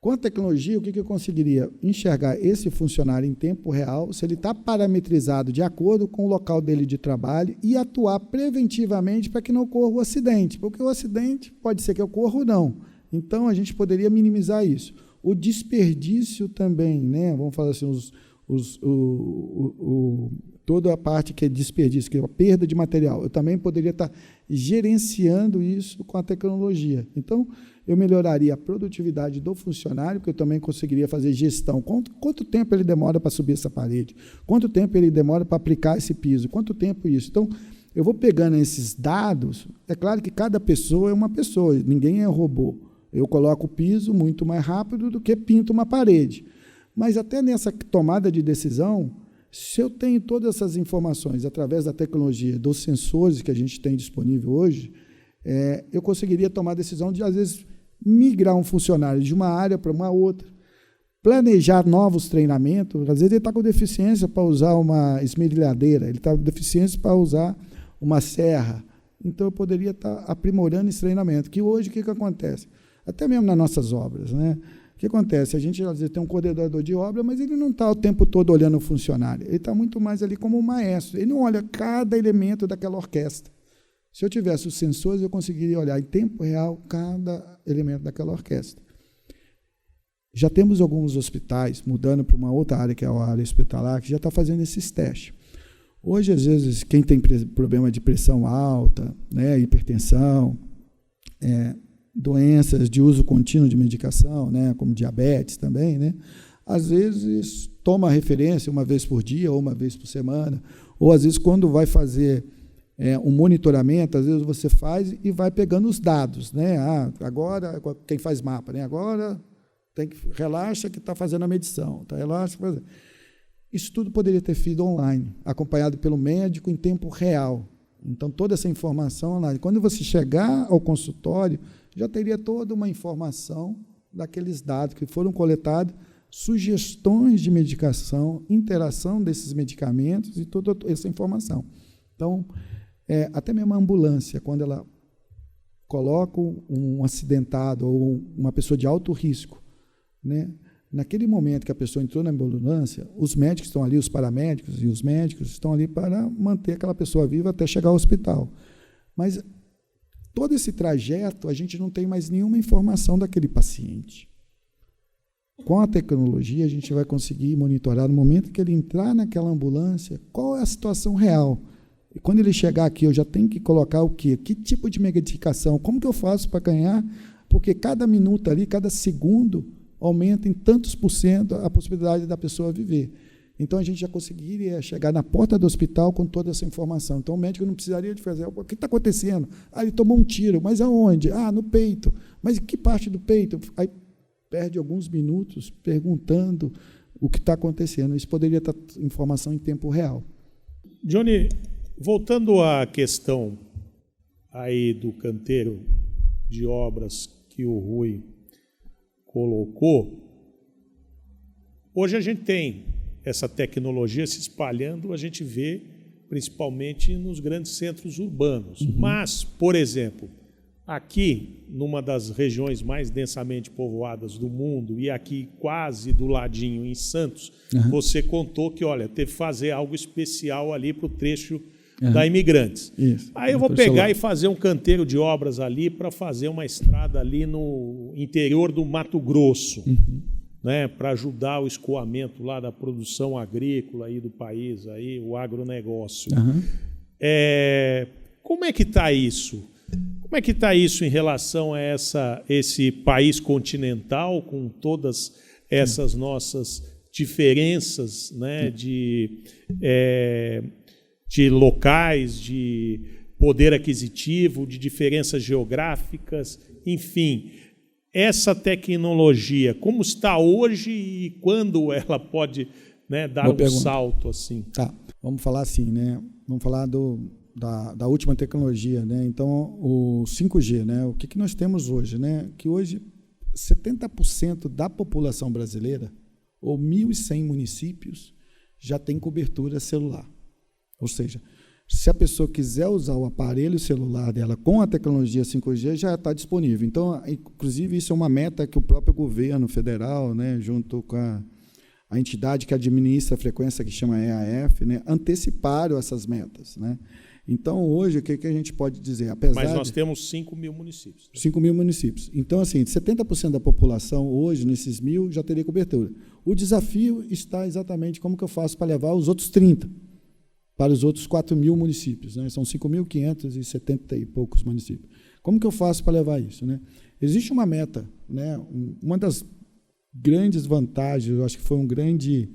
Com a tecnologia, o que eu conseguiria? Enxergar esse funcionário em tempo real, se ele está parametrizado de acordo com o local dele de trabalho e atuar preventivamente para que não ocorra o acidente, porque o acidente pode ser que ocorra ou não. Então, a gente poderia minimizar isso. O desperdício também, né? Vamos falar assim, toda a parte que é desperdício, que é a perda de material, eu também poderia estar gerenciando isso com a tecnologia. Então, eu melhoraria a produtividade do funcionário, porque eu também conseguiria fazer gestão. Quanto tempo ele demora para subir essa parede? Quanto tempo ele demora para aplicar esse piso? Quanto tempo isso? Então, eu vou pegando esses dados. É claro que cada pessoa é uma pessoa, ninguém é robô. Eu coloco o piso muito mais rápido do que pinto uma parede. Mas até nessa tomada de decisão, Se eu tenho todas essas informações através da tecnologia, dos sensores que a gente tem disponível hoje, eu conseguiria tomar a decisão de, às vezes, migrar um funcionário de uma área para uma outra, planejar novos treinamentos. Às vezes ele está com deficiência para usar uma esmerilhadeira, ele está com deficiência para usar uma serra. Então, eu poderia estar aprimorando esse treinamento, que hoje, o que acontece? Até mesmo nas nossas obras, né? O que acontece? A gente, às vezes, tem um coordenador de obra, mas ele não está o tempo todo olhando o funcionário. Ele está muito mais ali como um maestro. Ele não olha cada elemento daquela orquestra. Se eu tivesse os sensores, eu conseguiria olhar em tempo real cada elemento daquela orquestra. Já temos alguns hospitais, mudando para uma outra área, que é a área hospitalar, que já está fazendo esses testes. Hoje, às vezes, quem tem problema de pressão alta, né, hipertensão, doenças de uso contínuo de medicação, né, como diabetes também, né, às vezes toma referência uma vez por dia ou uma vez por semana, ou às vezes quando vai fazer um monitoramento, às vezes você faz e vai pegando os dados, né? Agora, quem faz mapa, né? Agora relaxa que está fazendo a medição, tá? Relaxa. Isso tudo poderia ter sido online, acompanhado pelo médico em tempo real. Então, toda essa informação online. Quando você chegar ao consultório, já teria toda uma informação daqueles dados que foram coletados, sugestões de medicação, interação desses medicamentos e toda essa informação. Então, até mesmo a ambulância, quando ela coloca um acidentado ou uma pessoa de alto risco, né, naquele momento que a pessoa entrou na ambulância, os médicos estão ali, os paramédicos e os médicos estão ali para manter aquela pessoa viva até chegar ao hospital. Mas todo esse trajeto, a gente não tem mais nenhuma informação daquele paciente. Com a tecnologia, a gente vai conseguir monitorar no momento que ele entrar naquela ambulância, qual é a situação real. E quando ele chegar aqui, eu já tenho que colocar o quê? Que tipo de medicação? Como que eu faço para ganhar? Porque cada minuto ali, cada segundo, aumenta em tantos por cento a possibilidade da pessoa viver. Então, a gente já conseguiria chegar na porta do hospital com toda essa informação. Então, o médico não precisaria de fazer, o que está acontecendo? Ele tomou um tiro, mas aonde? No peito. Mas que parte do peito? Aí perde alguns minutos perguntando o que está acontecendo. Isso poderia estar informação em tempo real. Johnny, voltando à questão aí do canteiro de obras que o Rui colocou, hoje a gente tem essa tecnologia se espalhando, a gente vê principalmente nos grandes centros urbanos. Uhum. Mas, por exemplo, aqui, numa das regiões mais densamente povoadas do mundo, e aqui quase do ladinho, em Santos, você contou que, olha, teve que fazer algo especial ali para o trecho da Imigrantes. Isso. Aí eu vou pegar e fazer um canteiro de obras ali para fazer uma estrada ali no interior do Mato Grosso, né, para ajudar o escoamento lá da produção agrícola aí do país, aí, o agronegócio. Como é que está isso? Como é que está isso em relação a esse país continental, com todas essas nossas diferenças, né, de locais, de poder aquisitivo, de diferenças geográficas, enfim, essa tecnologia, como está hoje e quando ela pode, né, dar um salto assim? Tá, vamos falar assim, né? Vamos falar da última tecnologia, né? Então, o 5G, né? O que nós temos hoje, né? Que hoje 70% da população brasileira, ou 1.100 municípios, já tem cobertura celular. Ou seja, se a pessoa quiser usar o aparelho celular dela com a tecnologia 5G, já está disponível. Então, inclusive, isso é uma meta que o próprio governo federal, né, junto com a entidade que administra a frequência, que chama EAF, né, anteciparam essas metas, né? Então, hoje, o que a gente pode dizer? Mas nós temos 5 mil municípios. 5 mil municípios. Então, assim, 70% da população hoje, nesses 1.000, já teria cobertura. O desafio está exatamente como que eu faço para levar os outros 30%. Para os outros 4.000 municípios, né? São 5.570 e poucos municípios. Como que eu faço para levar isso, né? Existe uma meta, né? Uma das grandes vantagens, eu acho que foi um grande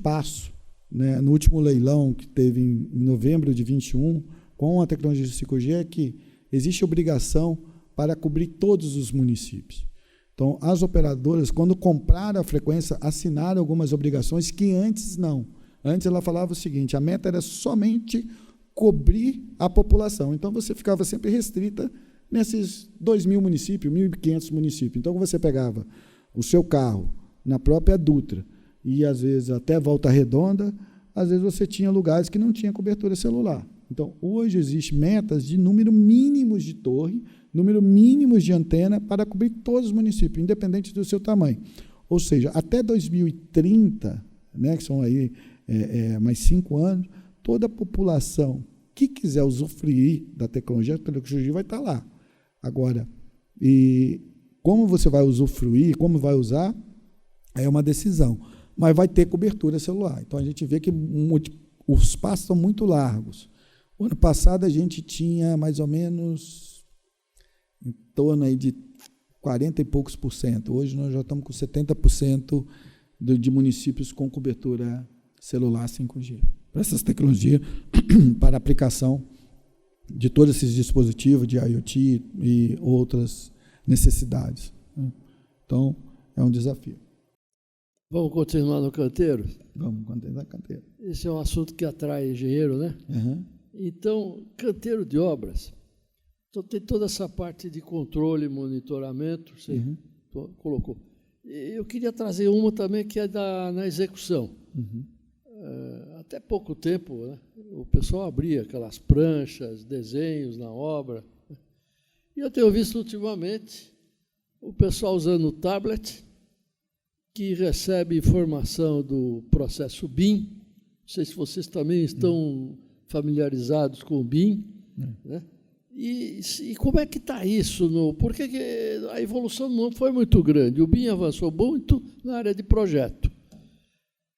passo, né, no último leilão que teve em novembro de 21, com a tecnologia de 5G, é que existe obrigação para cobrir todos os municípios. Então, as operadoras, quando compraram a frequência, assinaram algumas obrigações que antes não. Antes ela falava o seguinte, a meta era somente cobrir a população. Então, você ficava sempre restrita nesses 2.000 municípios, 1.500 municípios. Então, você pegava o seu carro na própria Dutra e, às vezes, até Volta Redonda, às vezes você tinha lugares que não tinha cobertura celular. Então, hoje existem metas de número mínimo de torre, número mínimo de antena para cobrir todos os municípios, independente do seu tamanho. Ou seja, até 2030, né, que são aí mais 5 anos, toda a população que quiser usufruir da tecnologia, a tecnologia vai estar lá. Agora, e como você vai usufruir, como vai usar, é uma decisão. Mas vai ter cobertura celular. Então, a gente vê que os passos são muito largos. O ano passado, a gente tinha mais ou menos em torno aí de 40 e poucos %. Hoje, nós já estamos com 70% de municípios com cobertura celular 5G. Para essas tecnologias, para aplicação de todos esses dispositivos de IoT e outras necessidades. Então, é um desafio. Vamos continuar no canteiro? Vamos continuar no canteiro. Esse é um assunto que atrai engenheiro, né? Uhum. Então, canteiro de obras. Então, tem toda essa parte de controle, monitoramento, você colocou. Eu queria trazer uma também que é na execução. Até pouco tempo, né, o pessoal abria aquelas pranchas, desenhos na obra. E eu tenho visto ultimamente o pessoal usando o tablet, que recebe informação do processo BIM. Não sei se vocês também estão familiarizados com o BIM. Né? E como é que está isso? Porque a evolução não foi muito grande. O BIM avançou muito na área de projeto.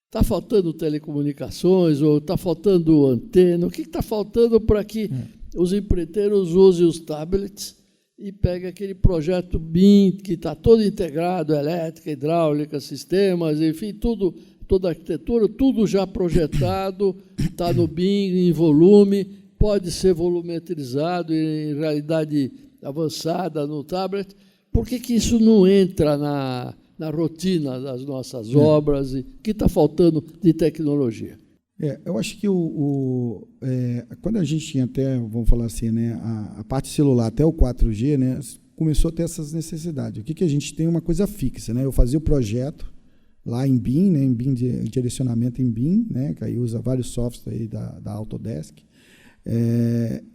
Está faltando telecomunicações ou está faltando antena? O que está faltando para que os empreiteiros usem os tablets e peguem aquele projeto BIM que está todo integrado, elétrica, hidráulica, sistemas, enfim, tudo, toda a arquitetura, tudo já projetado, está no BIM em volume, pode ser volumetrizado em realidade avançada no tablet. Por que isso não entra na rotina das nossas obras? E o que está faltando de tecnologia? Eu acho que quando a gente tinha até, vamos falar assim, né, a parte celular até o 4G, né, começou a ter essas necessidades. O que a gente tem? Uma coisa fixa. Né? Eu fazia o projeto lá em BIM, né, em BIM de direcionamento em BIM, né, que aí usa vários softwares aí da Autodesk.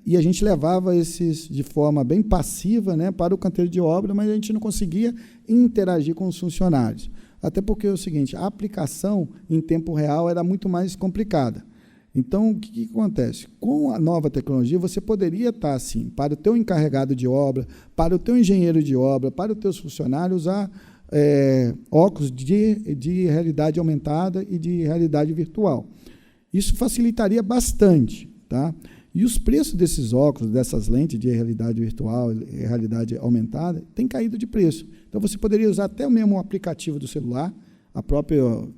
E a gente levava esses de forma bem passiva, né, para o canteiro de obra, mas a gente não conseguia interagir com os funcionários. Até porque é o seguinte, a aplicação em tempo real era muito mais complicada. Então, o que acontece? Com a nova tecnologia, você poderia estar assim, para o teu encarregado de obra, para o teu engenheiro de obra, para os teus funcionários, usar óculos de realidade aumentada e de realidade virtual. Isso facilitaria bastante, tá? E os preços desses óculos, dessas lentes de realidade virtual e realidade aumentada, têm caído de preço. Então, você poderia usar até o mesmo aplicativo do celular,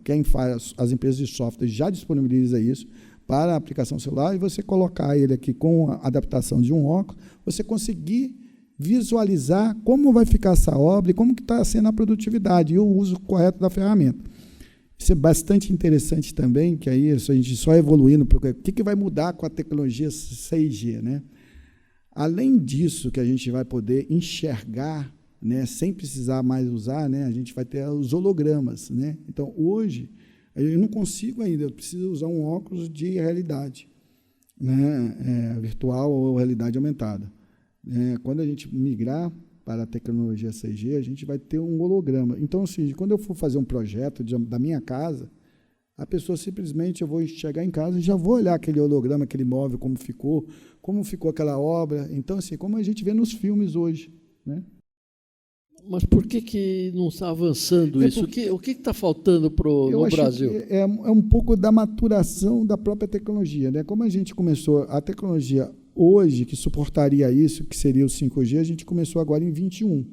quem faz, as empresas de software já disponibiliza isso para a aplicação celular, e você colocar ele aqui com a adaptação de um óculos, você conseguir visualizar como vai ficar essa obra e como que está sendo a produtividade e o uso correto da ferramenta. Isso é bastante interessante também, que aí a gente só evoluindo. O que vai mudar com a tecnologia 6G? Né? Além disso, que a gente vai poder enxergar, né, sem precisar mais usar, né, a gente vai ter os hologramas. Né? Então, hoje, eu não consigo ainda, eu preciso usar um óculos de realidade, né, virtual ou realidade aumentada. Quando a gente migrar para a tecnologia 6G, a gente vai ter um holograma. Então, assim, quando eu for fazer um projeto da minha casa, a pessoa simplesmente, eu vou chegar em casa e já vou olhar aquele holograma, aquele móvel, como ficou aquela obra. Então, assim, como a gente vê nos filmes hoje. Né? Mas por que não está avançando isso? O que está faltando no Brasil? É um pouco da maturação da própria tecnologia. Né? Como a gente começou, a tecnologia hoje, que suportaria isso, que seria o 5G, a gente começou agora em 21.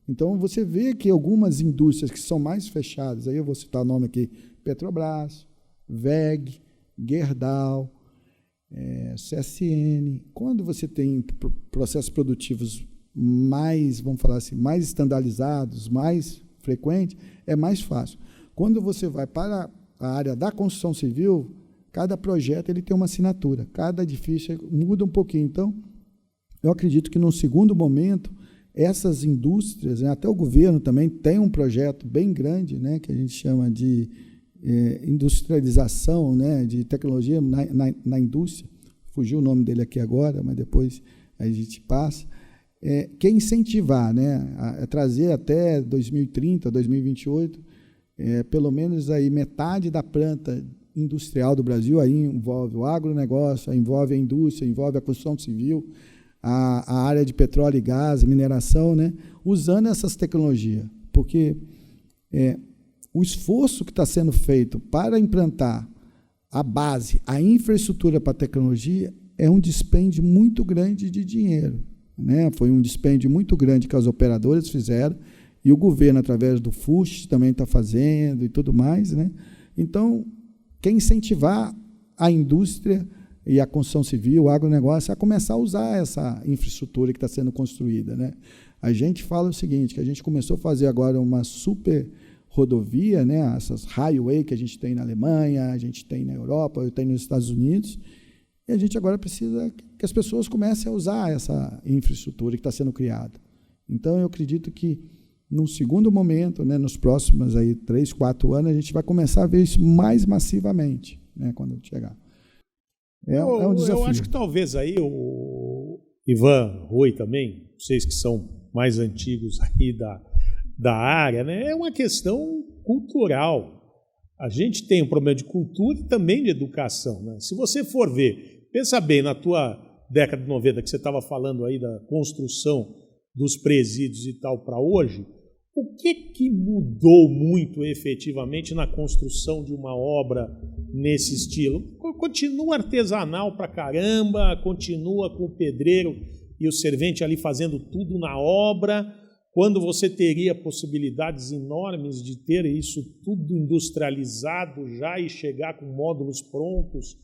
Então, você vê que algumas indústrias que são mais fechadas, aí eu vou citar o nome aqui, Petrobras, WEG, Gerdau, CSN. Quando você tem processos produtivos mais, vamos falar assim, mais estandarizados, mais frequentes, é mais fácil. Quando você vai para a área da construção civil, cada projeto ele tem uma assinatura, cada edifício muda um pouquinho. Então, eu acredito que, num segundo momento, essas indústrias, né, até o governo também tem um projeto bem grande, né, que a gente chama de industrialização, né, de tecnologia na indústria. Fugiu o nome dele aqui agora, mas depois a gente passa. Que é incentivar, né, a trazer até 2030, 2028, pelo menos aí metade da planta industrial do Brasil, aí envolve o agronegócio, envolve a indústria, envolve a construção civil, a área de petróleo e gás, mineração, né, usando essas tecnologias, porque o esforço que está sendo feito para implantar a base, a infraestrutura para a tecnologia, é um dispêndio muito grande de dinheiro, né? Foi um dispêndio muito grande que as operadoras fizeram, e o governo, através do FUST, também está fazendo e tudo mais, né? Então, quer incentivar a indústria e a construção civil, o agronegócio, a começar a usar essa infraestrutura que está sendo construída, né? A gente fala o seguinte, que a gente começou a fazer agora uma super rodovia, né? Essas highway que a gente tem na Alemanha, a gente tem na Europa, eu tenho nos Estados Unidos, e a gente agora precisa que as pessoas comecem a usar essa infraestrutura que está sendo criada. Então, eu acredito que, num segundo momento, né, nos próximos aí 3, 4 anos, a gente vai começar a ver isso mais massivamente, né, quando chegar. É um desafio. Eu acho que talvez aí o Ivan, Rui também, vocês que são mais antigos aí da área, né, é uma questão cultural. A gente tem um problema de cultura e também de educação, né? Se você for ver, pensa bem, na tua década de 90, que você estava falando aí da construção dos presídios e tal para hoje, o que mudou muito efetivamente na construção de uma obra nesse estilo? Continua artesanal pra caramba, continua com o pedreiro e o servente ali fazendo tudo na obra, quando você teria possibilidades enormes de ter isso tudo industrializado já e chegar com módulos prontos,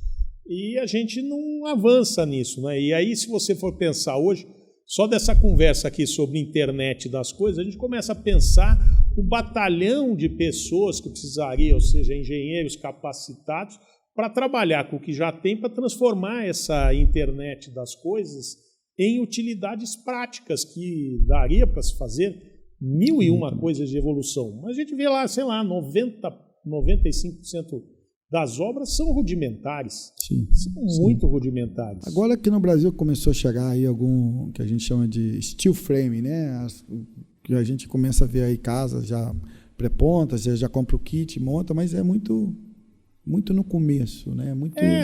e a gente não avança nisso, né? E aí, se você for pensar hoje, só dessa conversa aqui sobre internet das coisas, a gente começa a pensar o batalhão de pessoas que precisaria, ou seja, engenheiros capacitados, para trabalhar com o que já tem, para transformar essa internet das coisas em utilidades práticas, que daria para se fazer 1001 coisas de evolução. Mas a gente vê lá, sei lá, 95% das obras são rudimentares. Sim, são muito rudimentares. Agora aqui no Brasil começou a chegar aí algum que a gente chama de steel frame, né? Que a gente começa a ver aí casas já pré-prontas, já compra o kit, monta, mas é muito no começo, né?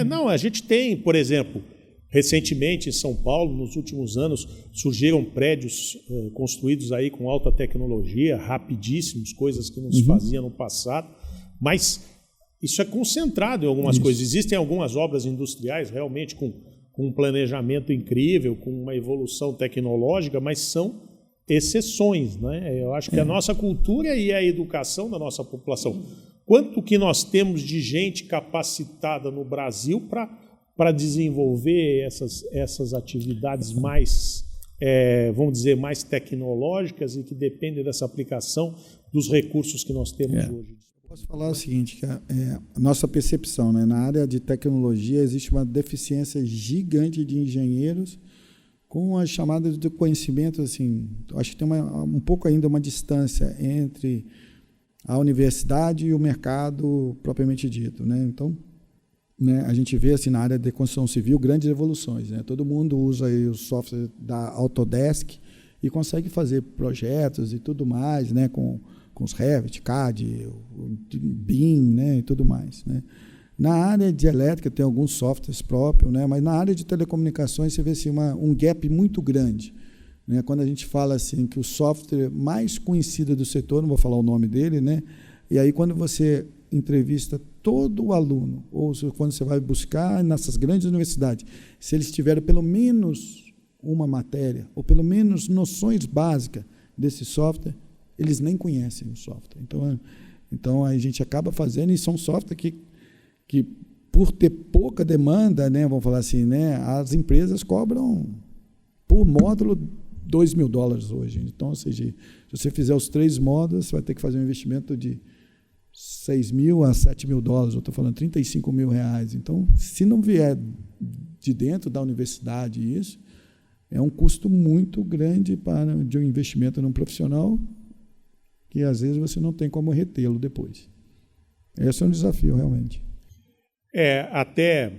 Não, a gente tem, por exemplo, recentemente em São Paulo, nos últimos anos, surgiram prédios construídos aí com alta tecnologia, rapidíssimos, coisas que não se fazia no passado, mas isso é concentrado em algumas coisas. Existem algumas obras industriais realmente com um planejamento incrível, com uma evolução tecnológica, mas são exceções, né? Eu acho que a nossa cultura e a educação da nossa população, quanto que nós temos de gente capacitada no Brasil para desenvolver essas atividades mais, vamos dizer, mais tecnológicas e que dependem dessa aplicação dos recursos que nós temos hoje. Posso falar o seguinte, que a nossa percepção, né, na área de tecnologia existe uma deficiência gigante de engenheiros com as chamadas de conhecimento, assim, acho que tem um pouco ainda uma distância entre a universidade e o mercado propriamente dito, né? Então, né, a gente vê assim, na área de construção civil grandes evoluções, né? Todo mundo usa aí o software da Autodesk e consegue fazer projetos e tudo mais, né, com os Revit, CAD, BIM, né, e tudo mais, né? Na área de elétrica tem alguns softwares próprios, né, mas na área de telecomunicações você vê assim, um gap muito grande, né? Quando a gente fala assim que o software mais conhecido do setor, não vou falar o nome dele, né, e aí quando você entrevista todo o aluno, ou quando você vai buscar nessas grandes universidades, se eles tiverem pelo menos uma matéria, ou pelo menos noções básicas desse software, eles nem conhecem o software. Então a gente acaba fazendo, e são software que por ter pouca demanda, né, vamos falar assim, né, as empresas cobram por módulo $2.000 hoje. Então, ou seja, se você fizer os 3 módulos, você vai ter que fazer um investimento de 6 mil a 7 mil dólares, eu estou falando 35 mil reais. Então, se não vier de dentro da universidade isso, é um custo muito grande de um investimento num profissional que, às vezes, você não tem como retê-lo depois. Esse é um desafio, realmente. Até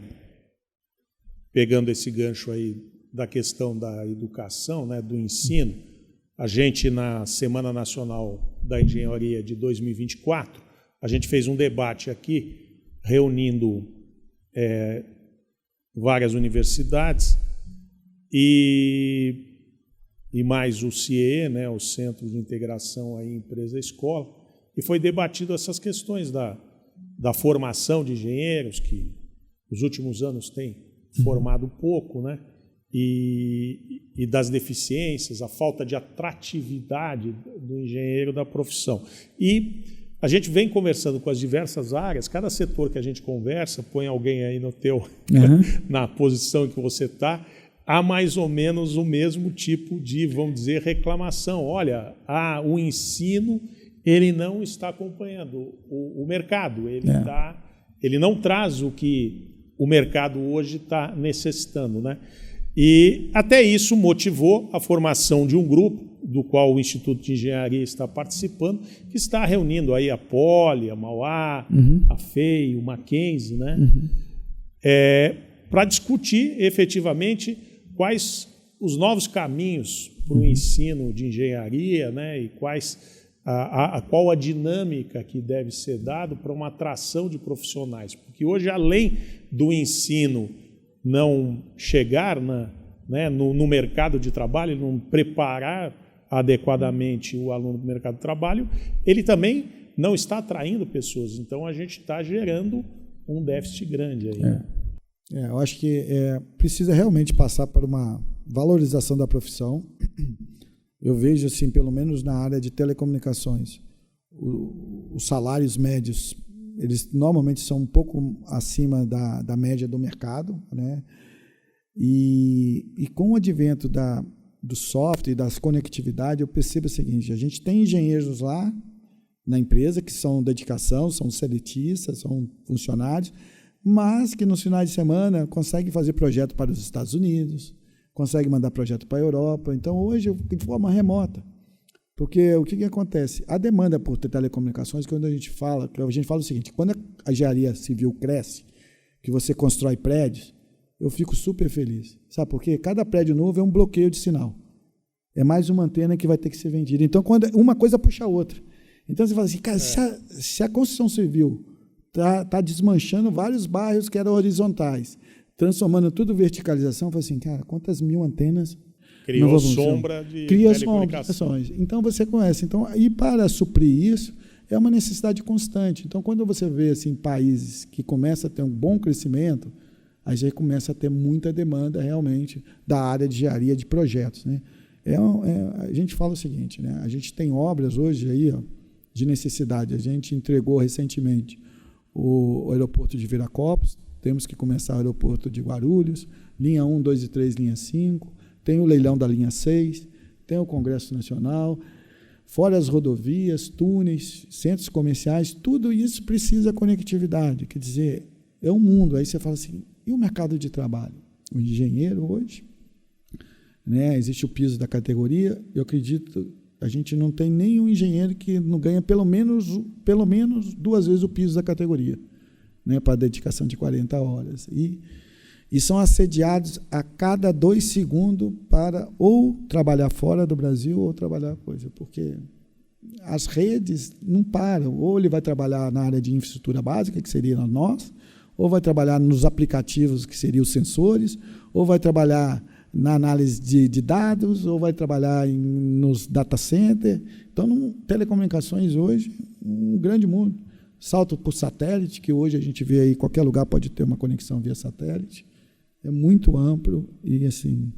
pegando esse gancho aí da questão da educação, né, do ensino, a gente, na Semana Nacional da Engenharia de 2024, a gente fez um debate aqui, reunindo várias universidades e mais o CIE, né, o Centro de Integração aí, Empresa-Escola, e foi debatido essas questões da formação de engenheiros, que nos últimos anos tem formado pouco, né, e das deficiências, a falta de atratividade do engenheiro da profissão. E a gente vem conversando com as diversas áreas, cada setor que a gente conversa, põe alguém aí no teu, na posição que você está, há mais ou menos o mesmo tipo de, vamos dizer, reclamação. Olha, o ensino ele não está acompanhando o mercado, ele não traz o que o mercado hoje está necessitando, né? E até isso motivou a formação de um grupo, do qual o Instituto de Engenharia está participando, que está reunindo aí a Poli, a Mauá, a FEI, o Mackenzie, né? Para discutir efetivamente quais os novos caminhos para o ensino de engenharia, né? E qual a dinâmica que deve ser dada para uma atração de profissionais. Porque hoje, além do ensino não chegar no mercado de trabalho, não preparar adequadamente o aluno para o mercado de trabalho, ele também não está atraindo pessoas. Então, a gente está gerando um déficit grande aí. Eu acho que precisa realmente passar por uma valorização da profissão. Eu vejo, assim, pelo menos na área de telecomunicações, os salários médios, eles normalmente são um pouco acima da média do mercado, né? E com o advento do software e das conectividades, eu percebo o seguinte: a gente tem engenheiros lá na empresa que são dedicação, são seletistas, são funcionários, mas que nos finais de semana conseguem fazer projeto para os Estados Unidos, conseguem mandar projeto para a Europa. Então, hoje, de forma remota. Porque o que acontece? A demanda por telecomunicações, quando a gente fala o seguinte: quando a engenharia civil cresce, que você constrói prédios, eu fico super feliz. Sabe por quê? Cada prédio novo é um bloqueio de sinal. É mais uma antena que vai ter que ser vendida. Então, quando uma coisa puxa a outra. Então, você fala assim, cara, se a construção civil está desmanchando vários bairros que eram horizontais, transformando tudo em verticalização, eu falo assim, cara, quantas mil antenas... Criou sombra de telecomunicações. Então, você conhece. Então, e para suprir isso, é uma necessidade constante. Então, quando você vê assim, países que começam a ter um bom crescimento, aí já começa a ter muita demanda realmente da área de engenharia de projetos, né? A gente fala o seguinte, né? A gente tem obras hoje aí, de necessidade. A gente entregou recentemente o aeroporto de Viracopos, temos que começar o aeroporto de Guarulhos, linha 1, 2 e 3, linha 5, tem o leilão da linha 6, tem o Congresso Nacional, fora as rodovias, túneis, centros comerciais, tudo isso precisa conectividade, quer dizer, é um mundo. Aí você fala assim, e o mercado de trabalho? O engenheiro hoje, né, existe o piso da categoria, eu acredito, a gente não tem nenhum engenheiro que não ganha pelo menos 2 vezes o piso da categoria, né, para dedicação de 40 horas. E são assediados a cada 2 segundos para ou trabalhar fora do Brasil ou trabalhar coisa, porque as redes não param. Ou ele vai trabalhar na área de infraestrutura básica, que seria nós, ou vai trabalhar nos aplicativos, que seriam os sensores, ou vai trabalhar na análise de dados, ou vai trabalhar nos data centers. Então, telecomunicações hoje, um grande mundo. Salto por satélite, que hoje a gente vê aí, qualquer lugar pode ter uma conexão via satélite. É muito amplo e, assim,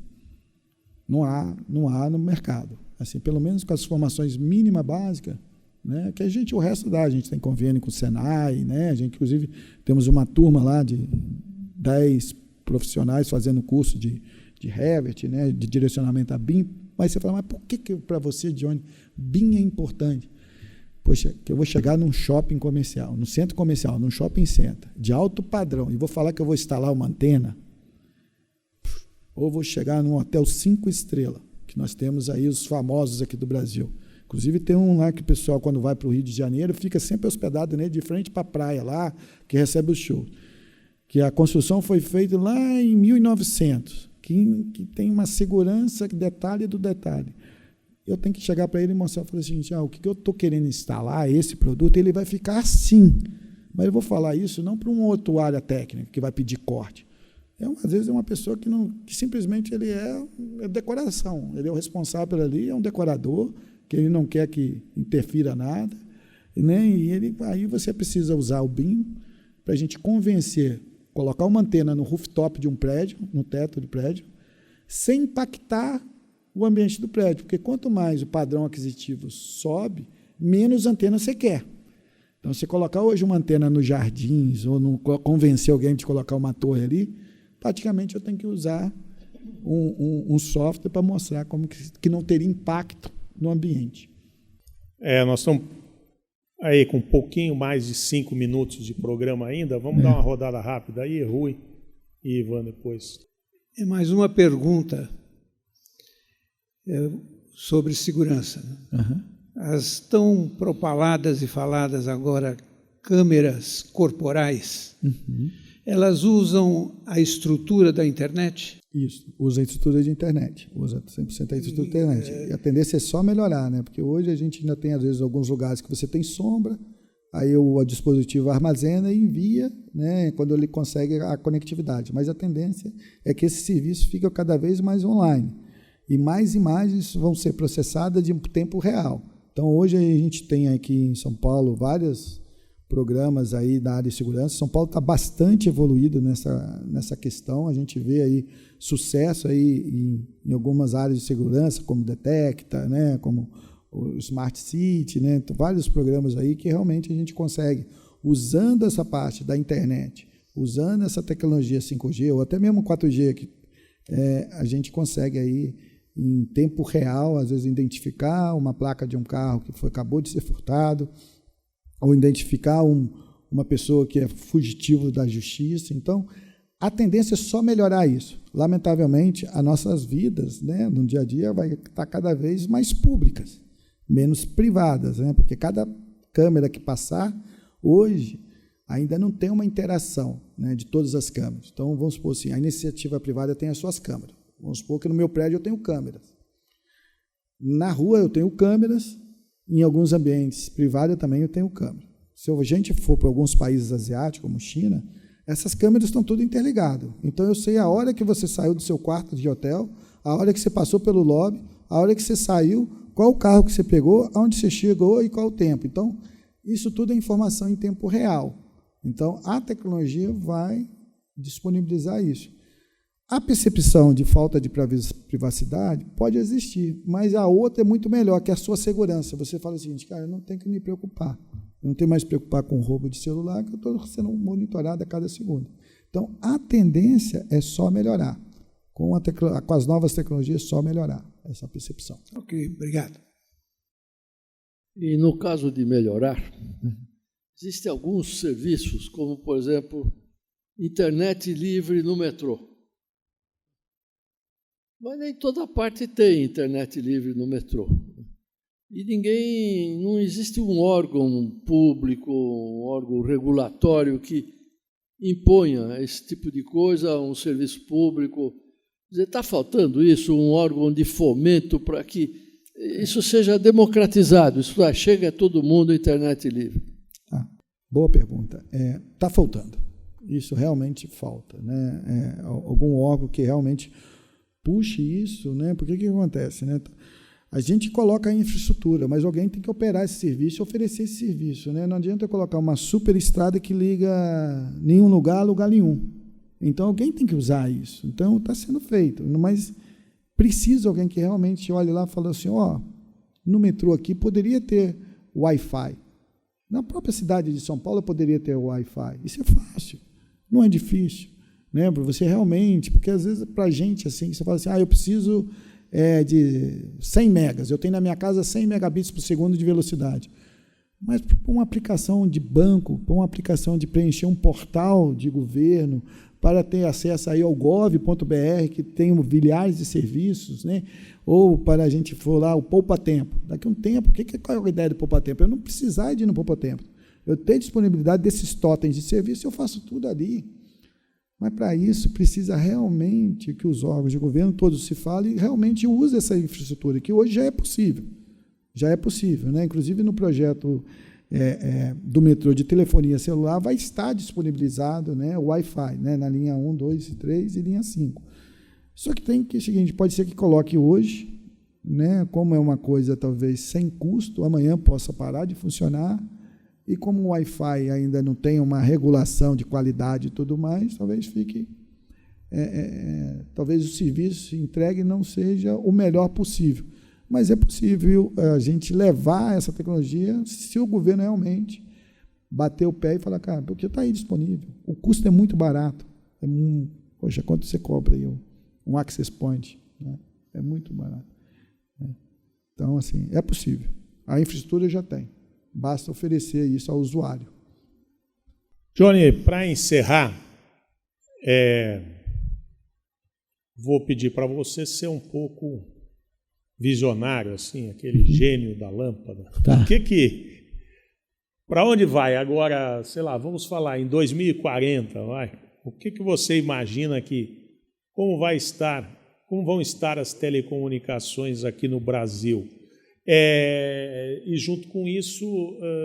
não há no mercado. Assim, pelo menos com as formações mínima básica, né, que o resto dá. A gente tem convênio com o Senai, né, a gente, inclusive, temos uma turma lá de 10 profissionais fazendo curso de Revit, né, de direcionamento a BIM. Mas você fala, mas por que para você, Johnny, BIM é importante? Poxa, que eu vou chegar num shopping comercial, num centro comercial, num shopping center, de alto padrão, e vou falar que eu vou instalar uma antena, ou vou chegar num hotel 5 estrelas, que nós temos aí os famosos aqui do Brasil. Inclusive tem um lá que o pessoal, quando vai para o Rio de Janeiro, fica sempre hospedado nele de frente para a praia lá, que recebe o show. Que a construção foi feita lá em 1900, que tem uma segurança, detalhe do detalhe. Eu tenho que chegar para ele e mostrar, falar assim, o que eu estou querendo instalar, esse produto, ele vai ficar assim. Mas eu vou falar isso não para uma outra área técnica que vai pedir corte. Às vezes é uma pessoa que simplesmente ele é decoração. Ele é o responsável ali, é um decorador, que ele não quer que interfira nada. Né? E aí você precisa usar o BIM para a gente convencer, colocar uma antena no rooftop de um prédio, no teto do prédio, sem impactar o ambiente do prédio, porque quanto mais o padrão aquisitivo sobe, menos antena você quer. Então, se colocar hoje uma antena nos jardins, ou convencer alguém de colocar uma torre ali, praticamente eu tenho que usar um software para mostrar como que não teria impacto no ambiente. Nós estamos aí com um pouquinho mais de 5 minutos de programa ainda. Vamos dar uma rodada rápida aí, Rui e Ivan depois. É mais uma pergunta sobre segurança. Uhum. As tão propaladas e faladas agora câmeras corporais, elas usam a estrutura da internet? Isso, usa a estrutura de internet, usa 100% a estrutura de internet. E a tendência é só melhorar, né? Porque hoje a gente ainda tem, às vezes, alguns lugares que você tem sombra, aí o dispositivo armazena e envia, né, quando ele consegue a conectividade. Mas a tendência é que esse serviço fica cada vez mais online. E mais imagens vão ser processadas de tempo real. Então, hoje a gente tem aqui em São Paulo vários programas aí da área de segurança. São Paulo está bastante evoluído nessa questão. A gente vê aí sucesso aí em algumas áreas de segurança, como Detecta, né, como o Smart City, né, vários programas aí que realmente a gente consegue, usando essa parte da internet, usando essa tecnologia 5G ou até mesmo 4G, que a gente consegue aí em tempo real, às vezes, identificar uma placa de um carro que acabou de ser furtado, ou identificar uma pessoa que é fugitivo da justiça. Então, a tendência é só melhorar isso. Lamentavelmente, as nossas vidas, né, no dia a dia vai estar cada vez mais públicas, menos privadas, né, porque cada câmera que passar, hoje, ainda não tem uma interação, né, de todas as câmeras. Então, vamos supor assim, a iniciativa privada tem as suas câmeras. Vamos supor que no meu prédio eu tenho câmeras. Na rua eu tenho câmeras, em alguns ambientes privados também eu tenho câmeras. Se a gente for para alguns países asiáticos, como China, essas câmeras estão tudo interligadas. Então eu sei a hora que você saiu do seu quarto de hotel, a hora que você passou pelo lobby, a hora que você saiu, qual o carro que você pegou, aonde você chegou e qual o tempo. Então, isso tudo é informação em tempo real. Então, a tecnologia vai disponibilizar isso. A percepção de falta de privacidade pode existir, mas a outra é muito melhor, que é a sua segurança. Você fala o seguinte, cara, eu não tenho que me preocupar. Eu não tenho mais que me preocupar com roubo de celular, que eu estou sendo monitorado a cada segundo. Então, a tendência é só melhorar. Com as novas tecnologias, só melhorar essa percepção. Ok, obrigado. E no caso de melhorar, existem alguns serviços, como, por exemplo, internet livre no metrô. Mas nem toda parte tem internet livre no metrô. E não existe um órgão público, um órgão regulatório que imponha esse tipo de coisa a um serviço público. Está faltando isso, um órgão de fomento para que isso seja democratizado, isso chega a todo mundo, internet livre. Boa pergunta. Está faltando. Isso realmente falta, né? Algum órgão que realmente puxe isso, né? Porque o que acontece, né? A gente coloca a infraestrutura, mas alguém tem que operar esse serviço e oferecer esse serviço, né? Não adianta eu colocar uma super estrada que liga nenhum lugar a lugar nenhum. Então, alguém tem que usar isso. Então, está sendo feito. Mas precisa alguém que realmente olhe lá e fale assim, no metrô aqui poderia ter Wi-Fi. Na própria cidade de São Paulo poderia ter Wi-Fi. Isso é fácil, não é difícil. Né? Para você realmente, porque às vezes para a gente, assim, você fala assim, eu preciso de 100 megas, eu tenho na minha casa 100 megabits por segundo de velocidade. Mas para uma aplicação de banco, para uma aplicação de preencher um portal de governo, para ter acesso aí ao gov.br, que tem milhares de serviços, né? Ou para a gente for lá, o poupa-tempo. Daqui a um tempo, qual é a ideia do poupa-tempo? Eu não precisar de ir no poupa-tempo. Eu tenho disponibilidade desses totens de serviço, eu faço tudo ali. Mas, para isso, precisa realmente que os órgãos de governo todos se falem e realmente usem essa infraestrutura, que hoje já é possível. Já é possível, né? Inclusive, no projeto do metrô de telefonia celular vai estar disponibilizado, né, o Wi-Fi, né, na linha 1, 2 e 3 e linha 5. Só que tem que, seguinte, pode ser que coloque hoje, né, como é uma coisa talvez sem custo, amanhã possa parar de funcionar, e como o Wi-Fi ainda não tem uma regulação de qualidade e tudo mais, talvez fique, talvez o serviço entregue não seja o melhor possível. Mas é possível a gente levar essa tecnologia se o governo realmente bater o pé e falar, cara, porque está aí disponível. O custo é muito barato. Poxa, quanto você cobra aí um access point? Né? É muito barato. Né? Então, assim, é possível. A infraestrutura já tem. Basta oferecer isso ao usuário. Johnny, para encerrar, vou pedir para você ser um pouco visionário, assim, aquele gênio da lâmpada. Tá. Para onde vai agora, sei lá, vamos falar em 2040, vai? O que você imagina como vão estar as telecomunicações aqui no Brasil? E junto com isso,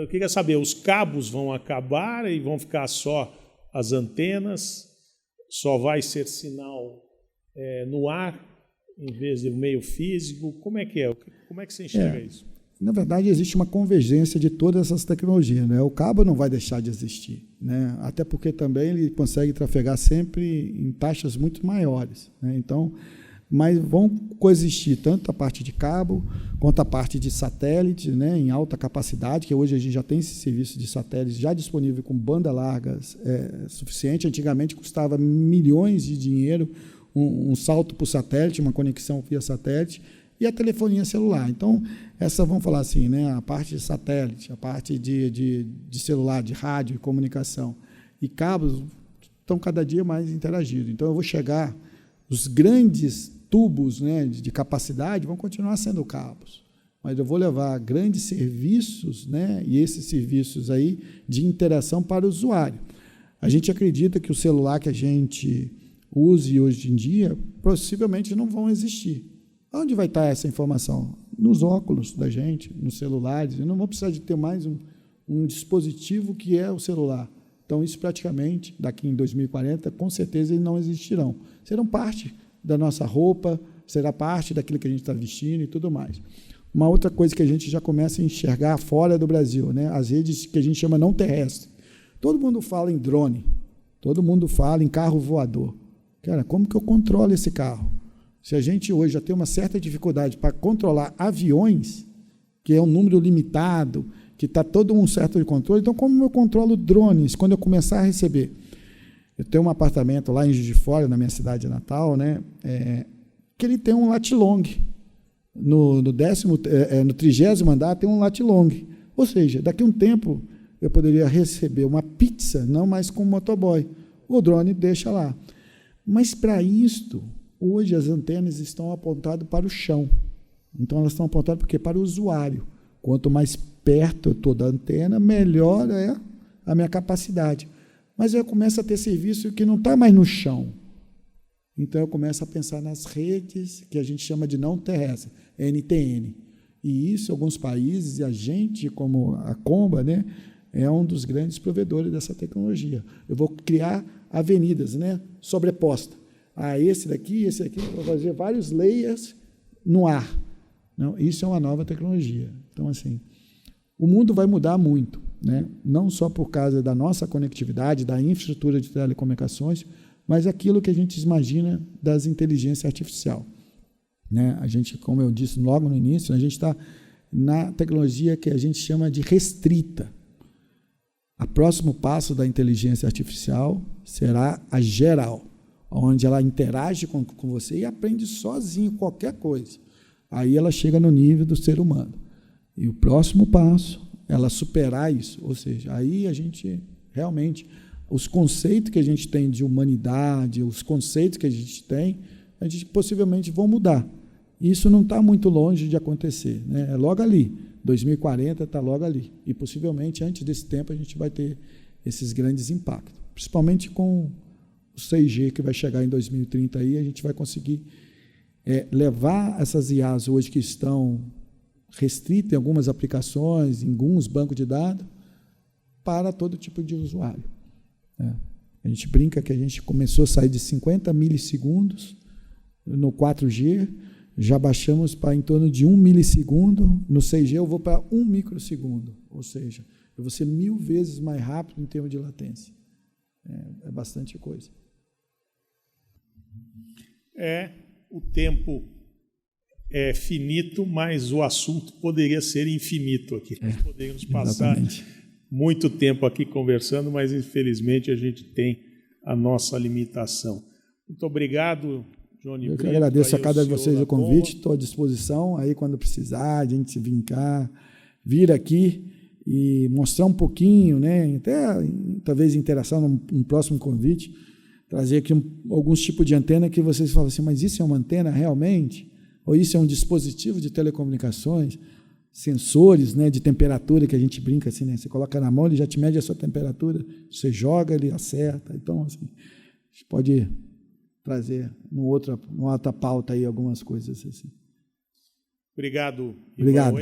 eu queria saber, os cabos vão acabar e vão ficar só as antenas? Só vai ser sinal no ar, em vez do meio físico? Como é que é? Como é que você enxerga isso? Na verdade, existe uma convergência de todas essas tecnologias, né? O cabo não vai deixar de existir, né? Até porque também ele consegue trafegar sempre em taxas muito maiores, né? Então, mas vão coexistir tanto a parte de cabo quanto a parte de satélite, né, em alta capacidade, que hoje a gente já tem esse serviço de satélite já disponível com banda larga suficiente. Antigamente custava milhões de dinheiro um salto por satélite, uma conexão via satélite, e a telefonia celular. Então, vamos falar assim, né, a parte de satélite, a parte de celular, de rádio e comunicação, e cabos estão cada dia mais interagindo. Então, eu vou chegar, os grandes tubos, né, de capacidade vão continuar sendo cabos, mas eu vou levar grandes serviços, né, e esses serviços aí de interação para o usuário. A gente acredita que o celular que a gente use hoje em dia, possivelmente não vão existir. Onde vai estar essa informação? Nos óculos da gente, nos celulares. Eu não vou precisar de ter mais um dispositivo que é o celular. Então, isso praticamente, daqui em 2040, com certeza, eles não existirão. Serão parte da nossa roupa, será parte daquilo que a gente está vestindo e tudo mais. Uma outra coisa que a gente já começa a enxergar fora do Brasil, né? As redes que a gente chama não terrestre. Todo mundo fala em drone, todo mundo fala em carro voador. Cara, como que eu controlo esse carro? Se a gente hoje já tem uma certa dificuldade para controlar aviões, que é um número limitado, que está todo um certo controle, então como eu controlo drones quando eu começar a receber? Eu tenho um apartamento lá em Juiz de Fora, na minha cidade natal, né, que ele tem um lat-long. No 30º andar tem um lat-long. Ou seja, daqui a um tempo eu poderia receber uma pizza, não mais com motoboy. O drone deixa lá. Mas, para isto, hoje as antenas estão apontadas para o chão. Então, elas estão apontadas para quê? Para o usuário. Quanto mais perto eu estou da antena, melhor é a minha capacidade. Mas eu começo a ter serviço que não está mais no chão. Então, eu começo a pensar nas redes que a gente chama de não terrestre, NTN. E isso, em alguns países, e a gente, como a Comba, né, é um dos grandes provedores dessa tecnologia. Eu vou criar avenidas, né, sobreposta. Esse daqui, vou fazer vários layers no ar. Não, isso é uma nova tecnologia. Então, assim, o mundo vai mudar muito, né? Não só por causa da nossa conectividade, da infraestrutura de telecomunicações, mas aquilo que a gente imagina das inteligência artificial. Né? A gente, como eu disse logo no início, a gente está na tecnologia que a gente chama de restrita. O próximo passo da inteligência artificial será a geral, onde ela interage com você e aprende sozinho qualquer coisa. Aí ela chega no nível do ser humano. E o próximo passo ela superar isso. Ou seja, aí a gente realmente, os conceitos que a gente tem de humanidade, os conceitos que a gente possivelmente vão mudar. Isso não está muito longe de acontecer, né? É logo ali, 2040 está logo ali. E possivelmente antes desse tempo a gente vai ter esses grandes impactos, principalmente com o 6G que vai chegar em 2030 aí, a gente vai conseguir levar essas IAs hoje que estão restritas em algumas aplicações, em alguns bancos de dados, para todo tipo de usuário. A gente brinca que a gente começou a sair de 50 milissegundos no 4G, já baixamos para em torno de 1 milissegundo, no 6G eu vou para 1 microsegundo, ou seja, eu vou ser 1000 vezes mais rápido em termos de latência. É bastante coisa. O tempo é finito, mas o assunto poderia ser infinito aqui. Nós poderíamos passar muito tempo aqui conversando, mas infelizmente a gente tem a nossa limitação. Muito obrigado, Johnny Brito. Eu que agradeço a cada um de vocês o convite, estou à disposição, aí quando precisar, a gente vir cá, vir aqui e mostrar um pouquinho, né, até talvez interação num próximo convite, trazer aqui alguns tipos de antena que vocês falam assim, mas isso é uma antena realmente? Ou isso é um dispositivo de telecomunicações? Sensores, né, de temperatura que a gente brinca assim, né? Você coloca na mão, ele já te mede a sua temperatura, você joga, ele acerta. Então, assim, a gente pode trazer numa outra pauta aí algumas coisas assim. Obrigado. Obrigado.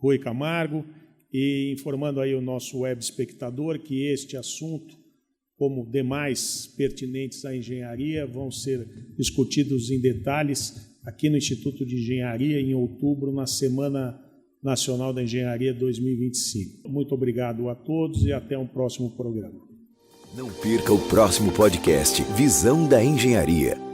Rui Camargo, e informando aí o nosso web espectador que este assunto, como demais pertinentes à engenharia, vão ser discutidos em detalhes aqui no Instituto de Engenharia em outubro, na Semana Nacional da Engenharia 2025. Muito obrigado a todos e até um próximo programa. Não perca o próximo podcast Visão da Engenharia.